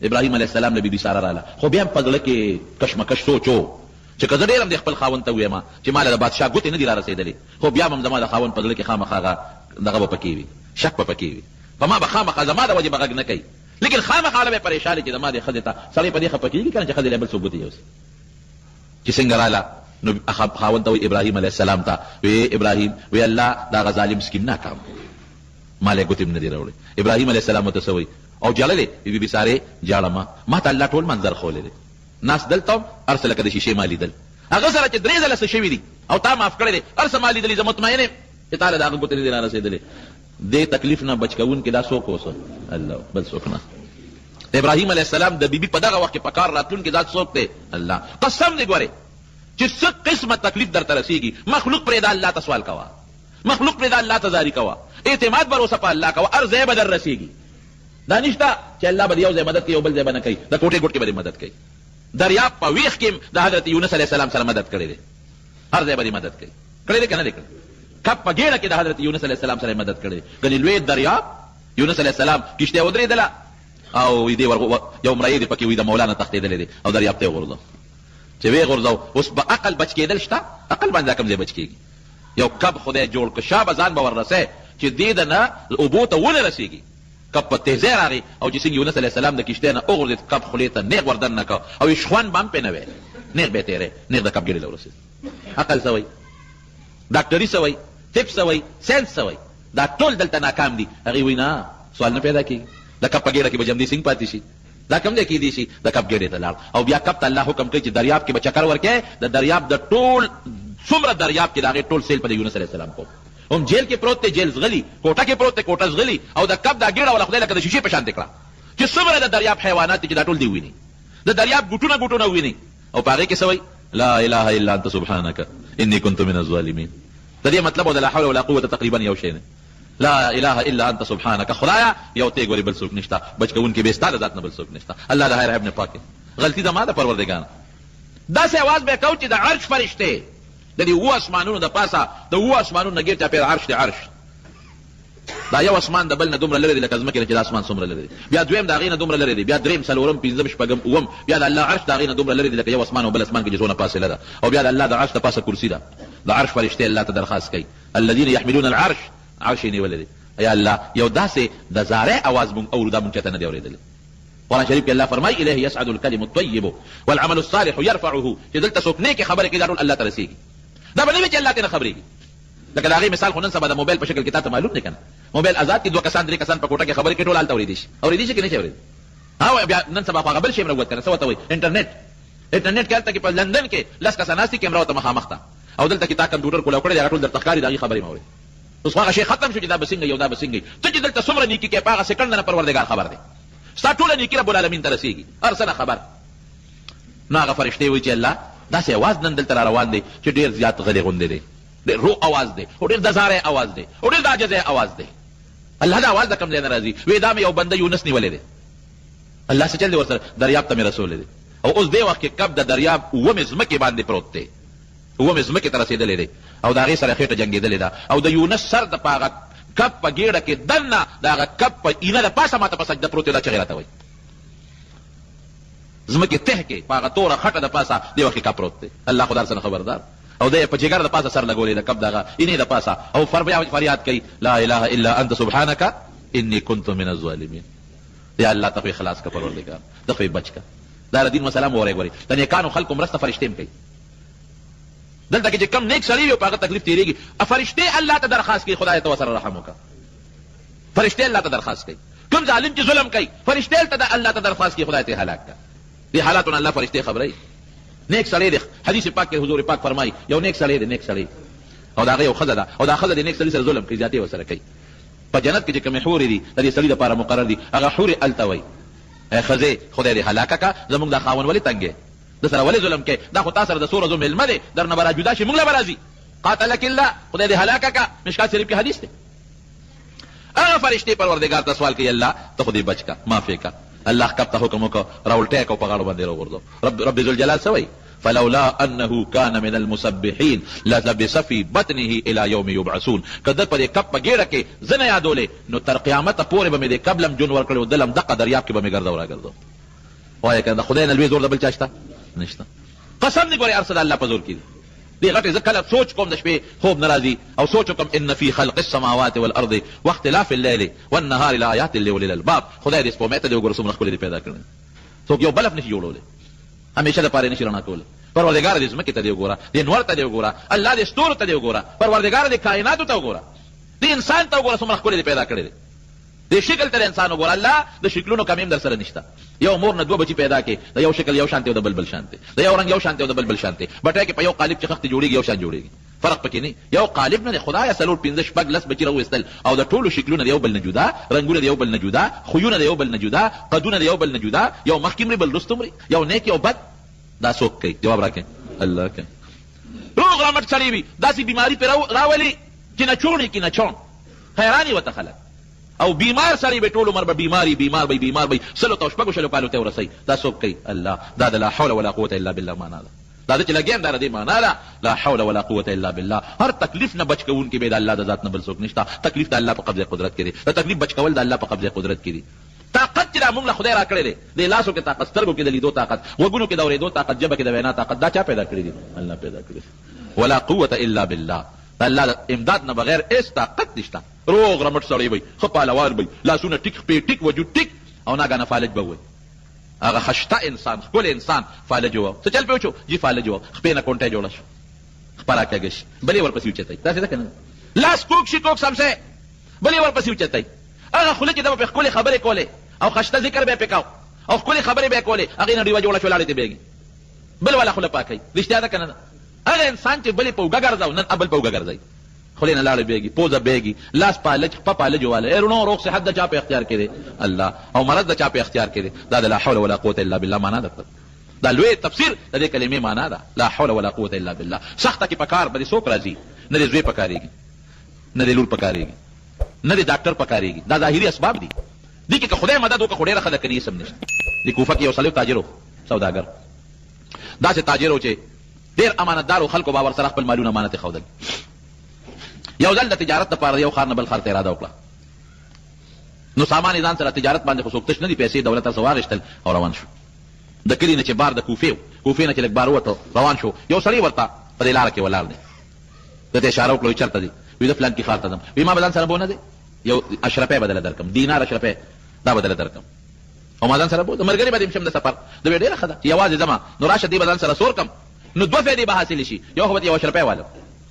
ابراهیم علیه السلام له بیبي ساره راله خو بیا هم په زړه کې کشمکش سوچ و چې که زه ډېر هم د خپل خاوند ته ووایم چې ما له د بادشاه ګوتې نه دي را رسېدلې خو بیا هم زما د خاوند په زړه کې خامخا هغه دغه به پکې وي شک به پکې وي په ما به خامخا زما د وجې به غږ نه کوي لیکن خامخا له به پریشانې چې زما د ښځې ته سړی په دې خفه کېږي که نه چې ښځې له بل څوک ګوتې یوسي چې څنګه راله نو خاوند ته وایي ابراهیم علیه السلام ته وی ابراهیم وی الله دا هغه ظالم سکیم ناکام ما له ګوتې م نه دي راوړې ابراهیم علیه السلام ورته څه وایي او جړلې بیبي سارې جاړه ما ته الله ټول منظر ښولی دی ناست دلته هم هر څه لکه د شیشې ما لیدل هغه سره چې درې ځله څه شوي دي او تا معاف کړی دی هر څه ما لیدلي زه مطمئن یم چې تا له د هغه ګوتې نه دي را رسېدلې دې تکلیف نه بچ کوونکي دا څوک اوسه الله بل څوک نه د ابراهیم علیه السلام د بیبي په دغه وخت کې په کار راتلونکي ذات څوک دی الله قسم دی ګورې چې څه قسمه تکلیف درته رسېږي مخلوق پرېږده الله ته سوال کوه مخلوق پرېږده الله ته زاري کوه اعتماد به اوسه په الله کوه هر ځای به در رسېږي دا نشته چې الله به د یو ځای مدد کوي یو بل ځای به نه کوي د کوټې ګوټ کې به دې مدد کوي دریاب په ویښ کې د حضرت یونس علیه السلام سره مدد کړی دی هر ځای به دې مدد کوي کړی دی که نه دی کړی کب په ګېډه کې د حضرت یونس علیه السلام سره مدد کړی دی ګنې لوی دریاب یونس علیه السلام کشته ودرېدله او دې یو مریی دی پکې وي د مولانا تښتېدلی دی او دریاب ته یې غورځو چې ویې غورځو اوس به عقل بچ کېدل شته عقل باندې دا کوم ځای بچ کېږي یو کب خدای جوړ که شا به ځان به وررسی چې دې د نه اوبو ته ونه رسېږي کب په تیزی راغی او چې څنګه یونس علیه السلام د کشتۍ نه وغورځېد کب خولې ته نیغ وردن نه که او شخوند به هم پرې نه وی نیغ به یې تېری نیغ د کب ګېډې له ورسېد عقل څه وایي ډاکټري څه وایي طب څه وایي ساینس څه وایي دا ټول دلته ناکام دي هغې وایي نه سوال نه پیدا کېږي د کب په ګېډه کې به جمدي سنګ پاتې شي دا کوم ځای کېدی شي د کب ګېډې ته لاړ او بیا کب ته الله حکم کوي چې دریاب کې به چکر ورکړی د دریاب د ټول څومره دریاب کې د هغې ټول سیل په د یونس علیه السلام کو هم جیل کې پروت دی جیل زغلي کوټه کې پروت دی کوټه زغلي او د کب دا ګېډه ولا خدای لکه د شیشې په شانتې کړه چې څومره د دریاب حیوانات دي چې دا ټول دې وویني د دریاب ګوټونه ګوټونه وویني او په هغې کې څه وایي لا اله الا انت سبحانك اني كنت من الظالمين د دې مطلب او د لا حول ولا قوه تقریبا یو شی نه لا اله الا انت سبحانك خدایا یو ته ګوري بل څوک نشته بچ کوونکی به ستاره ذات نه بل څوک نشته الله د هر عیب نه پاک غلطي د ما د پروردګار داسې आवाज به کو چې د عرش فرشته د دې اوه اسمانونو د پاسه د اوه اسمانونو نه ګیر چاپېره عرش دی عرش دا یو اسمان د بل نه دومره لرې دی لکه ځمکې نه چې د اسمان څومره لرې دی بیا دویم د هغې نه دومره لرې دی بیا درېیم څلورم پنځم شپږم اووم بیا د الله عرش د هغې نه دومره لرې دی لکه یو اسمان او بل اسمان کې چې څونه فاصله ده او بیا د الله د عرش د پاسه کرسي ده د عرش فرشتې الله ته درخواست کوي الذین یحملون العرش عرش یې نیولی دی یا الله یو داسې د زارۍ اواز مونږ اورو دا مونږ چاته نه دی اورېدلی قرآن شریف کې الله فرمایي الیه یصعد الکلم الطیب والعمل الصالح یرفعه چې دلته څوک نیکې خبرې کوي دا ټول الله ته رسېږي دا به نه وي چې الله ترې نه خبرېږي لکه د هغې مثال خو نن سبا د موبایل په شکل کې تا ته معلوم دی که نه موبایل آزاد کې دوه کسان درې کسان په کوټه کې خبرې کوي ټول هلته اورېدی شي اورېدی شي که نه شي اورېدی ها بیا نن سبا خو هغه بل شی هم راووت که نه څه ورته وایي انټرنېټ کې هلته کې په لندن کې لس کسان ناست دي کیمرا ورته مخامخ ده او دلته کې تا کمپیوټر کولاو کړی دی هغه ټول درته ښکاري د هغې خبرې مه اورې اوس خو هغه شی ختم شو چې دا به څنګه یو دا به څنګه ته چې دلته څومره نیکي کوې په هغه سیکنډ نه پروردګار خبر دی ستا ټوله نیکي رب العالمین ته رسېږي هر څه نه خبر نو هغه فرشتې وایي چې الله داسې اواز نن دلته را روان دی چې ډېر زیات غلې غوندې دی ډېر رو اواز دی او ډېر د زارۍ اواز دی او ډېر د عاجزۍ اواز دی الله دا اواز د کوم ځای نه راځي وایي دا مې یو بنده یونس نیولی دی الله څه چل دی ورسره دریاب ته مې رسولی دی او اوس دې وخت کې کب د دریاب اوومې ځمکې باندې پروت دی اوومې ځمکې ته رسېدلی دی او د هغې سره خېټه جنګېدلې ده او د یونس سر د په هغه کب په ګېډه کې دننه د هغه کب په اینه د پاسه ماته په سجده پروت دی دا چغې راته وایي ځمکې ته کې په هغه توره خټه د پاسه دې وخت کې کب پروت دی الله خو دا سره خبردار او د په جګر د پاسه سر لګولې د کب دغه اینې د پاسه او فریاد کوي لا اله الا انت سبحانك اني كنت من الظالمين یا الله ته خلاص کا پروردګار ته خو بچ کا دا دین مسلام وره غوري د نیکانو خلکو مرسته فرشتې کوي دلته کې چې کم نیک سړی وي په هغه تکلیف تېرېږي فرشتې الله ته درخواست کوي خدای ته ورسره رحم وکړه فرشتې الله ته درخواست کوي کوم ظالم چې ظلم کوي فرشتې ته الله ته درخواست کوي خدای ته هلاک کړه دې حالاتونه الله فرشتې خبروي نیک سړی دی حدیث پاک کې حضور پاک فرمایي یو نیک سړی دی نیک سړی او د هغه یو ښځه ده او دا ښځه د نیک سړي سره ظلم کوي زیاتې ورسره کوي په جنت کې چې کومې حورې دي د دې سړي دپاره مقرر دي هغه حورې هلته وایي ښځې خدای دې هلاکه کړه زموږ دا خاوند ولې تنګ د سره ولې ظلم کوي دا خو تا سره د څو ورځو مېلمه دی در نه به را جدا شي موږ له به راځي قاتلک الله خدای دې هلاکه کړه مشکات شریف کې حدیث دی هغه فرشتې پروردګار ته سوال کوي الله ته خو دې بچ کړه معافې کړه الله کب ته حکم وکړه راولټی کړه په غاړو باندې راوغورځو رب ذوالجلال څه وایي فلولا انه كان من المسبحين للبث في بطنه الى يوم يبعثون کده په کب په ګېډه کې زنه یادولې نو تر قیامته پورې به مې د قبلم جون ورکړی او دلم دقه دریاب کې به مې ګرځو راګرځو وایه که د خدای نه لوی زور د بل چا شته نشته قسم دې ګورې هر څه د الله په زور کې دي دې غټې زه کله سوچ کوم د شپې خوب نه راځي او سوچ کوم ان في خلق السماوات والارض واختلاف الليل والنهار لآيات لاولي الالباب خدای دې سپوږمۍ ته دې وګوره څومره ښکلې دې پیدا کړې څوک یو بلف نشي جوړولی همیشه دپاره نشي رڼا کولی پروردګار دې ځمکې ته دې وګوره دې نور ته دې وګوره الله دې ستورو ته دې وګوره پروردګار دې کائناتو ته وګوره دې انسان ته وګوره څومره ښکلې دې پیدا کړی دی دې شکل ته انسان وګوره الله د شکلونو کمی هم در سره نشته یو مور نه دوه بچي پیدا کړي د یو شکل یو شانتي او د بل شانتي د یو رنګ یو شانتي او د بل شانتي بټۍ کې په یو قالب چې خښتې جوړېږي یو شان جوړېږي فرق پکې نه یو قالب نه دی خدایه څلور پنځه شپږ لس بچي راویستل او د ټولو شکلونه د یو بل نه جدا رنګونه د یو بل نه جدا خویونه د یو بل نه جدا قدونه د یو بل نه جدا یو مخکې مري بل وروسته مري یو نیک یو بد دا څوک کوي جواب راکړئ الله کوي روغ رمټ سړی وي داسې بیماري پرې راولي چې نه چوڼې کې نه چوڼ حیران یې ورته خلک او بیمار سړی به ټول عمر به بیمار به سلو ته شپږو شلو کالو ته ورسوي دا څوک کوي الله دا د لا حول ولا قوة الا بالله معنا ده دا چې لګیم دا دې معنا ده لا حول ولا قوه الا بالله. هر تکلیف نه بچ کوونکی به د الله د ذات نه بل څوک نشته. تکلیف د الله په قبضه قدرت کې دی، د تکلیف بچ کول د الله په قبضه قدرت کې دی. طاقت چې موږ له خدای را کړی دی، د لاسو کې طاقت، سترګو کې د لیدو طاقت، وګونو کې د اورېدو طاقت، جبه کې د وینا طاقت، دا چا پیدا کړی دی؟ الله پیدا کړی. ولا قوه الا بالله. د الله د امداد نه بغیر هیڅ طاقت نشته. روغ رمټ سړی وي، ښه پهلوان وي، لاسونه ټیک خپې ټیک وجود ټیک، او ناګهانه فالج به وي. هغه خشته انسان، ښکلی انسان فالج و. څه چل پې وشو؟ جي فالج و، خپې نه کونټۍ جوړه شو، خپره کږه شي، بلې ورپسې اوچتئ. داسې ده که نه؟ لاس کوږ شي کوږ سمسې، بلې ورپسې اوچتئ. هغه خوله چې ده به پې ښکلې خبرې کولې او خشته ذکر به یې پې کو او ښکلې خبرې به یې کولې، هغې نه ډیوه جوړه شوه، لاړې ته بېږي، بل والا خوله پاکوي. رښتیا ده که نه ده؟ هغه انسان چې بلې په اوږه ګرځو، نن بل په اوږه ګرځئ، خولې نه لاړې بېږي، پوزه بېږي، لاس پالج خپه پالج والی. رونو روغ صحت د چا په اختیار کې دی؟ الله. او مرض د چا په اختیار کې دی؟ دا د لا حول ولا قوة الا بالله معنا ده. دا لوی تفسیر د دې کلمې معنا ده، لا حول ولا قوة الا بالله. سخته کې په کار به دې څوک راځي؟ نه دې زوی پکارېږي، نه دې لور پکارېږي، نه دې ډاکټر پکارېږي. دا ظاهري اسباب دي. دې کې که خدای مدد وکړه خو ډېره ښه ده، که نه سم نشته. د کوفه کې یو سړی تاجر و، سوداګر، داسې تاجر و چې ډېر امانتدار و، خلکو به ورسره خپل مالونه امانت یې ښودل. یو ځل د تجارت لپاره یو ښار نه بل ښار ته اراده وکړه. نو سامان یې ځان سره تجارت باندې خو څوک تش نه دي، پیسې دولت څخه واخېستل او روان شو. د کلي نه چې بار د کوفې و، کوفې نه چې لږ بار ووتو روان شو، یو سړی ورته په دې لاره کې ولاړ دی. ده ته اشاره وکړه، چېرته دی؟ وایي زه فلانکي ښار ته ځم. وایي ما به ځان سره بو نه دی، یو اشرفی بدله درکړم، دینار اشرفی دا بدله درکړم، او ما ځان سره بو، د ملګري به دې شم د سفر. د وایي ډېره ښه ده چې یوازې ځمه، نو راشه دې به ځان سره سور کړم، نو دوه فایدې به حاصلې شي. یو خو به یو اشرفی والم،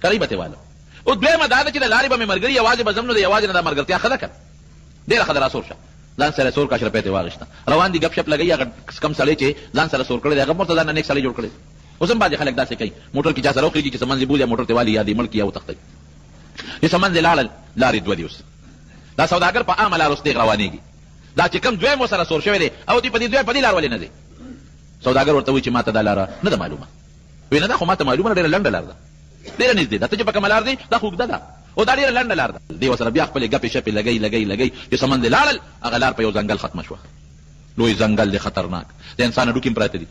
قریب به تې والم، او دویمه دا ده چې د لارې به مې ملګري یوازې به ځم، نو د یوازې نه دا ملګرتیا ښه ده که نه؟ ډېره ښه ده، را سور شه. ځان سره سور که اشرفی تې واخېسته، روان دي ګپ شپ لګوي. هغه کم سړی چې ځان سره سور کړی دی هغه مرته ځان نه نیک سړی جوړ کړی. اوس هم بعضې خلک داسې کوي، موټر کې چا سره وخېږي چې څه منځ یې بولي، موټر تې والي یا دې مړ کړي یا وتښتوي. چې څه منځ یې لاړل، لارې دوه دي. اوس دا سوداګر په عامه لار اوس تېغ روانېږي. دا چې کوم دویم ورسره سور شوی دی او دوی په دې دویم په دې لار ولې نه دی؟ سوداګر ورته وایي چې ما ته دا لاره نه ده معلومه. وایي نه دا خو ما ته معلومه ده، ډېره لنډه لار ده، ډېره نږدې ده. ته چې په کومه لار دی دا خو اوږده ده، او دا ډېره لنډه لار ده. دې ورسره بیا خپلې ګپې شپې لګوي چې څه منځ یې لاړل، هغه لار په یو ځنګل ختمه شوه. لوی ځنګل دی، خطرناک، د انسان هډوکي هم پراته دي،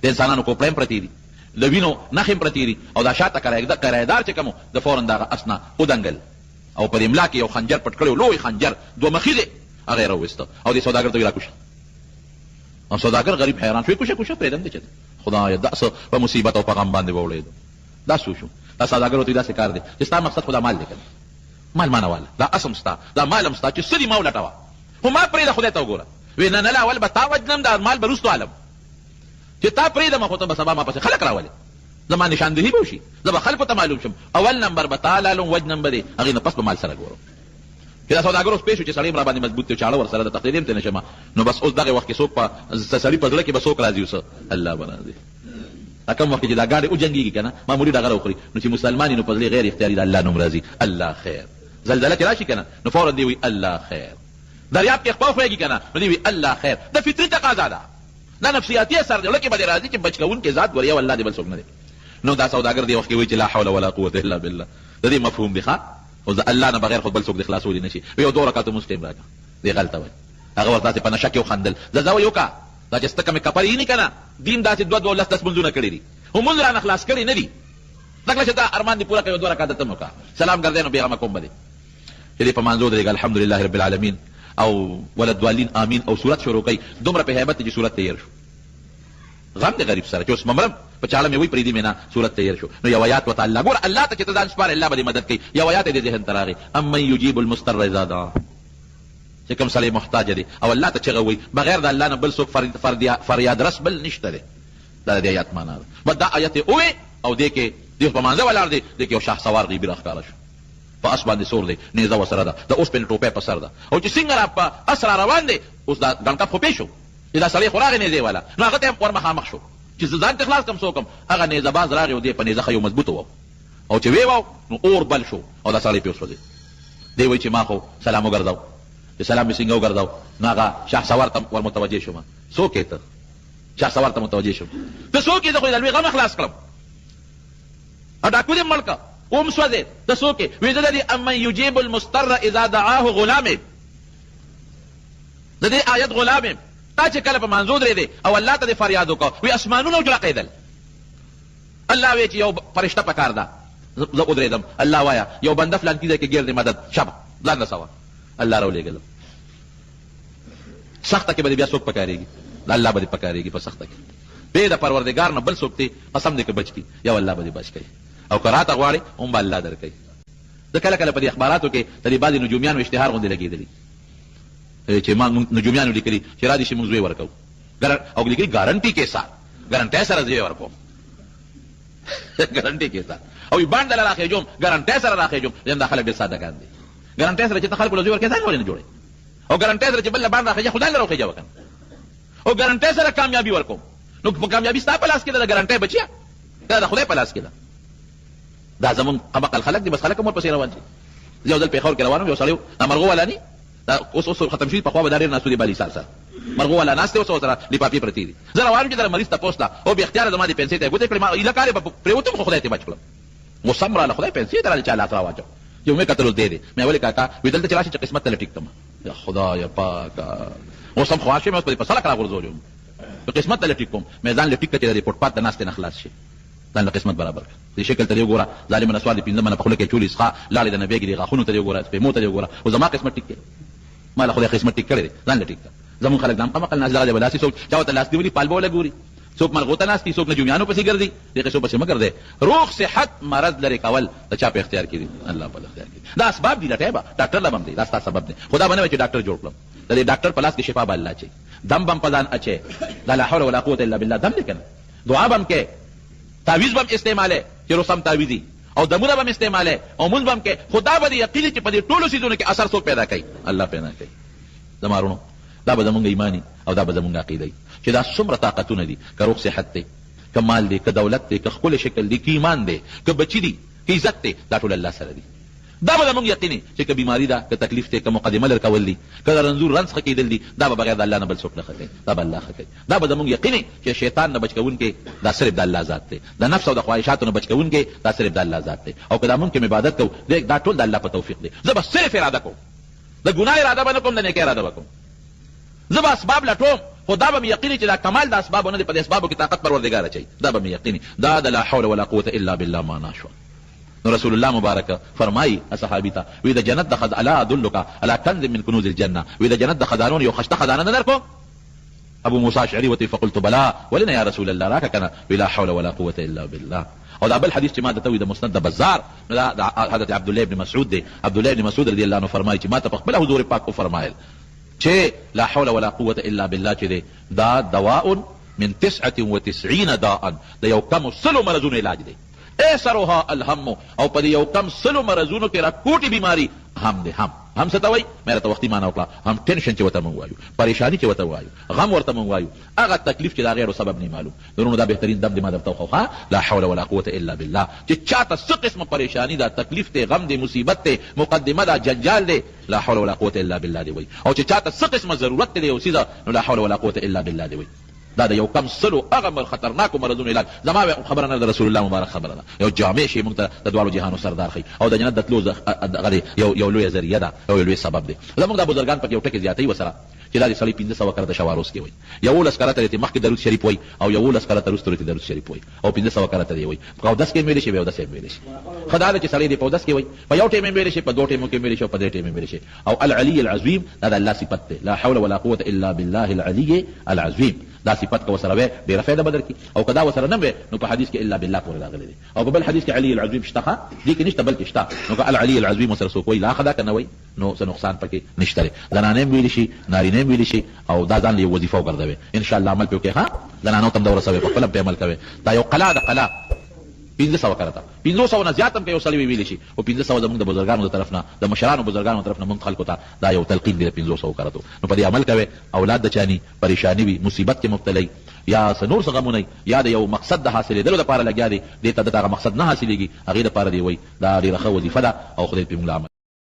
د انسانانو کوپړې هم پرتې دي، د وینو نښې هم پرتې دي، او دا شاته کرایدار چې کوم د فورا دغه اسنه ودنګل، او په دې ملا کې یو خنجر پټ کړی، لوی خنجر دوه مخي دی، هغه یې راوویسته او دې سوداګر ته ویې راکوشه. او سوداګر غریب حیران شو، کوشه پرېږدم دې چې خدایه دا څه په مصیبت او په غم باندې ووړېدو. دا څه شو؟ دا سوداګر ورته داسې کار دی چې ستا مقصد خو دا مال دی که نه؟ مال ما نه واله، دا اسم ستا، دا مال هم ستا، چې څه دي ما ولټوه، خو ما پرېږده خدای ته وګوره. وایي نه نه، اول به تا وجنم، دا مال به وروستو عالم چې تا پرېږدم، خو ته به سبا ما پسې خلک راولې، زما نشاندهي به وشي، زه به خلکو ته معلوم شم. اول نمبر به تا لالم، وجنم به دې، هغې نه پس به مال سره ګورم. چې دا سوداګر اوس پوه شو چې سړی م را باندې مضبوط دی، چاړه ورسره د تقدیر م ته نه شمه، نو بس اوس دغې وخت کې څوک په سړي په زړه کې به څوک راځي، اوس الله به راځي. دا کوم وخت چې دا ګاډې وجنګېږي که نه، معمولي ډغره وخوري، نو چې مسلمان وي نو په زړه غیر اختیاري د الله نوم راځي، الله خیر. زلزله چې را شي که نه، نو فورا دی وي الله خیر. دریاب کې خپه وخوېږي که نه، نو دی وي الله خیر. د فطري تقاضا ده، دا نفسیاتي اثر دی، لکه به دې راځي چې بچ کوونکی ذات ګورې یو الله دی، بل څوک نه دی. نو دا سوداګر دی وخت کې وایي چې لا حول ولا قوة الا بالله. د دې مفهوم دی ښه، او د الله نه بغیر خو بل څوک د خلاصولی نه شي. یو 2 رکعته مونځ ټیم راکړه، دې غلطه وایي. هغه ورته داسې په نشه کې وخندل. زه وایي وکړه دا چې سته کومې کپرې یې نه که نه، دین داسې 2 لس مونځونه کړي دي، خو مونځ رانه خلاص کړي نه دي. دغله چې دا ارمان دې پوره کوي، 2 رکعته ته م وکړه، سلام ګرځی، نو بېغمه کوم به دی چې دې په مانځو درېږه الحمدلله رب العالمین او ولدوالین آمین، او صورت شروع کوي. دومره په هیبت چې صورت تیر شو، غم د غریب سره چې اوس ممرم په چاړه مې وایي پرېږدي مې نه، صورت تیر شو. نو یو آیات ورته الله، ګوره الله ته چې ته ځان سپارې، الله به دې مدد کوي. یو آیات یې دې ذهن ته راغی، امن یجیب المضطر اذا دعا، چې کوم سړی محتاج دی او الله ته چغه وایي، بغیر د الله نه بل څوک فریاد رس بل نشته دی. دا د آیات معنا ده. بس دا آیت یې ووې او دې کې دې په مانځه ولاړ دی، دې کې یو شهسوار غیبي راښکاره شو، په اس باندې سور دی، نیزه ورسره ده، د اوسپنې ټوپۍ په سر ده، او چې څنګه را په اس را روان دی، اوس دا ډنکپ خو پې شو چې دا سړی خو راغی نیزې والا، نو هغه ته هم ور مخامخ شو چې زه ځان ته خلاص کړم څوک هم. هغه نیزه باز راغی او دې په نیزه ښه یو مضبوطه وه، او چې ویې واو نو اور بل شو او دا سړی پې وسوځېد. دی وایي چې ما خو سلام وګرځاو، چې سلام مې څنګه وګرځاو، نو هغه شهسوار ته ور متوجه شوم. څوک یې ته؟ شهسوار ته متوجه شوم، ته څوک یې؟ زه خو د لوی غمه خلاص کړم، ډاکو دې مړ کړه، اوم سوځېد، ته څوک یې؟ وایي زه د دې امن یجیب المضطر اذا دعاه غلام یم، د دې آیت غلام یم. تا چې کله په مانځو درېدې او الله ته دې فریاد وکړه، وایي اسمانونه وجړقېدل، الله وی چې یو فرشته پکار ده، زه ودرېدم، الله وایا یو بنده فلان کې ځای کې ګیر دی مدد شبه ځان رسوه، الله راولېږلم. سخته کې به بیا څوک پکارېږي؟ الله به دې پکارېږي په سخته کې. بې د پروردګار نه بل څوک دی قسم دې که بچ کړي، یو الله به دې بچ کوي، او که راته غواړې هم به الله درکوي. زه کله کله په دې اخباراتو کې د دې بعضې نجومیانو اشتهار غوندې لګېدلي چې ما نجومیانو لیکلي چې را دې شي موږ زوی ورکوو، او لیکلي ګارنټي کې سره، ګارنټۍ سره زوی ورکوم ګارنټي کې سره، او بانډ له راخېجوم ګارنټۍ سره راخېجوم. یم دا خلک ډېر سادهګان دي. ګارنټۍ سره چې ته خلکو له زوی ورکوې ځان ولې نه جوړې، او ګارنټۍ سره چې بل له بانډ راخېجه خدای له راخېجه وکړه، او ګارنټۍ سره کامیابي ورکوم. نو په کامیابي ستا په لاس کې ده، د ګارنټۍ بچیه دا د خدای په لاس کې ده. دا زمونږ قمقل خلک دي، بس خلک هم ورپسې روان شي. زه یو ځل پېښور کې روان وم، یو سړی دا مرغو والا ني، دا اوس ختم شوي، پخوا به دا ډېر ناست دي بالي سره مرغو والا ناست دی، اوس ورسره لفافې پرتې دي. زه روان وم چې دا مریض تپوس ته، او بې اختیاره زما دې پنسۍ ته یې ګوتې کړې، ما ایله کار یې به پرېوتم، خو خدای ته بچ کړم. غصه م راله، خدای پنسۍ ته راله چا لاس راواچو، چې مې کتل اوس دی دی. مې ولې کاکا وې دلته چې راشي چې قسمت ته لټیک کړم، یا خدایه پاکه اوس هم خواښ یم، اوس په دې په سړک راغورځولم، په قسمت ته لټیک کوم. مې ځان لټیک کړه چې د دې فوټپات د ناستې نه خلاص شي، ځان له قسمت برابر کړه. دې شکل ته دې وګوره، ظالمه نسوار دې پنځه منه په خوله کې چولې څښه، لاړې د نبیږي دې غاښونو ته دې وګوره، سپېمو ته دې وګوره، او زما قسمت ټیک کړې، ما له خدای قسمت ټیک کړی دی، ځان له ټیک کړه. زمونږ خلک دا هم قمقل ناست دغه دی، ولاسي څوک چا ورته لاس نیولي پال به وله ګوري، څوک مرغو ته ناست دي، څوک نجومیانو پسې ګرځي، دې قصو پسې مه ګرځئ. روغ صحت مرض لرې کول د چا په اختیار کې دي؟ الله په اختیار کې دي. دا اسباب دي لټوې به، ډاکټر له به هم دی، دا ستا سبب دی. خدا به نه وایي چې ډاکټر جوړ کړم، د دې ډاکټر په لاس کې شفا به الله اچوي، دم به هم په ځان اچوي، دا لا حول ولا قوة الا بالله دم دی که نه، دعا به هم کوې، تعویذ به هم استعمالوې چې رسم تعویذي، او دمونه به هم استعمالوې، او مونځ به هم کوې. خو دا به دې یقین چې په دې ټولو څیزونو کې اثر څوک پیدا کوي؟ الله پیدا کوي. زما وروڼو، دا به زمونږ ایماني او دا به زمونږ عقیده وي چې دا څومره طاقتونه دي، که روغ صحت دی، که مال دی، که دولت دی، که ښکلی شکل دی، که ایمان دی، که بچي دي، که عزت دی، دا ټول الله سره دي. دا به زمونږ یقین چې که بیماري ده، که تکلیف دی، که مقدمه لر کول دي، که د رنځور رنځ ښه کېدل دي، دا به بغیر د الله نه بل څوک نه ښه کوي، دا به الله ښه کوي. دا به زمونږ یقین چې شیطان نه بچ کوونکی دا صرف د الله ذات دی، د نفس او د خواهشاتو نه بچ کوونکی دا صرف د الله ذات دی. او که دا مونږ کوم عبادت کوو، دا ټول د الله په توفیق دی. زه به صرف اراده کوم، د ګناه اراده به نه کوم، د نیکۍ اراده به کوم. زه به اسباب لټوم، خو دا به مې یقیني چې دا کمال د اسبابو نه دی، په دې اسبابو کې طاقت پروردګار اچوي، دا به مې یقیني. دا د لا حول ولا قوة الا بالله معنا شوه. نو رسول الله مبارک فرمایي اصحابي ته، وی د جنت د خزانه، الا ادلک علی کنز من کنوز الجنه، وی د جنت د خزانونو یو خشته خزانه نه درکو؟ ابو موسی اشعري وتی فقلت بلا ولنا یا رسول الله، راکه کنه، ولا حول ولا قوة الا بالله. او دا بل حدیث چې ما ته وی د مسند د بزار، دا حضرت عبد الله ابن مسعود دی. عبد الله ابن مسعود رضی الله عنه فرمایي چې ما ته په خپل حضور پاک کو فرمایل چې لا حول ولا قوة الا بالله چې دی دا دواء من 99 داء، د یو کم سلو مرضونو علاج دی. ایسرها الهم، او په دې یو کم سلو مرضونو کې راکوټي بیماری هم دی. هم څه ته وایي؟ مې راته وختي معنا وکړه. هم ټینشن چې ورته موږ وایو، پریشاني چې ورته وایو، غم ورته موږ وایو، هغه تکلیف چې د غیرو سبب نه معلوم. درونو دا بهترین دم دی ما درته وښوه، لا حول ولا قوة الا بالله. چې چاته څه قسمه پریشاني ده، تکلیف دی، غم دی، مصیبت دی، مقدمه ده، جنجال دی، لا حول ولا قوة الا بالله دی وایي. او چې چاته څه قسمه ضرورت دی یو څیزه، نو لا حول ولا قوة الا بالله دی وایي. دا د یو کم سلو هغه خطرناکو مرضونو علاج. زما خبره نه ده، رسول الله مبارک خبره ده. یو جامع شی موږ ته د دواړو جهانو سردار ښیي، او د جنت د تلو یو لویه ذریعه ده، او یو لوی سبب دی. زموږ دا بزرګان پکې یو ټکي زیاتوي ورسره چې دا د سړي 1500 کرته شواروس کې وایي، 11 کرته ته مخکې درود شریف وایي، او 11 کرته وروسته ته درود شریف وایي، او 1500 کرته دی وایي. په 10 کې ویل شي، په 10 کې ویل شي. خدای چې سړی دی په 10 کې وایي، په یو ټیم ویل شي، په دوه ټیمو کې ویل شي، او په درې ټیمو ویل شي. او العلی العظیم دا د الله صفت ده، لا حول ولا قوة الا بالله العلی العظیم. دا صفت کو سره ډیره فائدہ بدر کی، او کدا وسره نه نو په حدیث کې الا بالله پورې راغلی دی، او په بل حدیث کې علی العظیم شته، دي کې نشته بلکې شته. نو که العلی العظیم سره سو کوئی لا خدا کنه وای، نو څه نقصان پکې نشته. زنانه ویل شي، نارینه ویل شي، او دا ځان له وظیفه وګرځوي. ان شاء الله عمل په کې ها زنانه تم دا ورسوي، په خپل په عمل کوي. دا یو قلا ده، قلا 1500 کرتا، 1500 نه زیات هم کوي وسلوي ویل شي، او 1500 زموږ د بزرګانو د طرف نه، د مشرانو بزرګانو طرف نه موږ خلکو ته دا یو تلقین دی 1500 کرتو. نو په دې عمل کوي، اولاد د چانی پریشانی وي، مصیبت کې مبتلا یا سنور څنګه یا د یو مقصد د حاصلېدلو لپاره لګیا دي، دې ته دغه مقصد نه حاصلېږي، هغې لپاره دی وایي دا ډېره ښه وظیفه ده، او خدای پرې موږ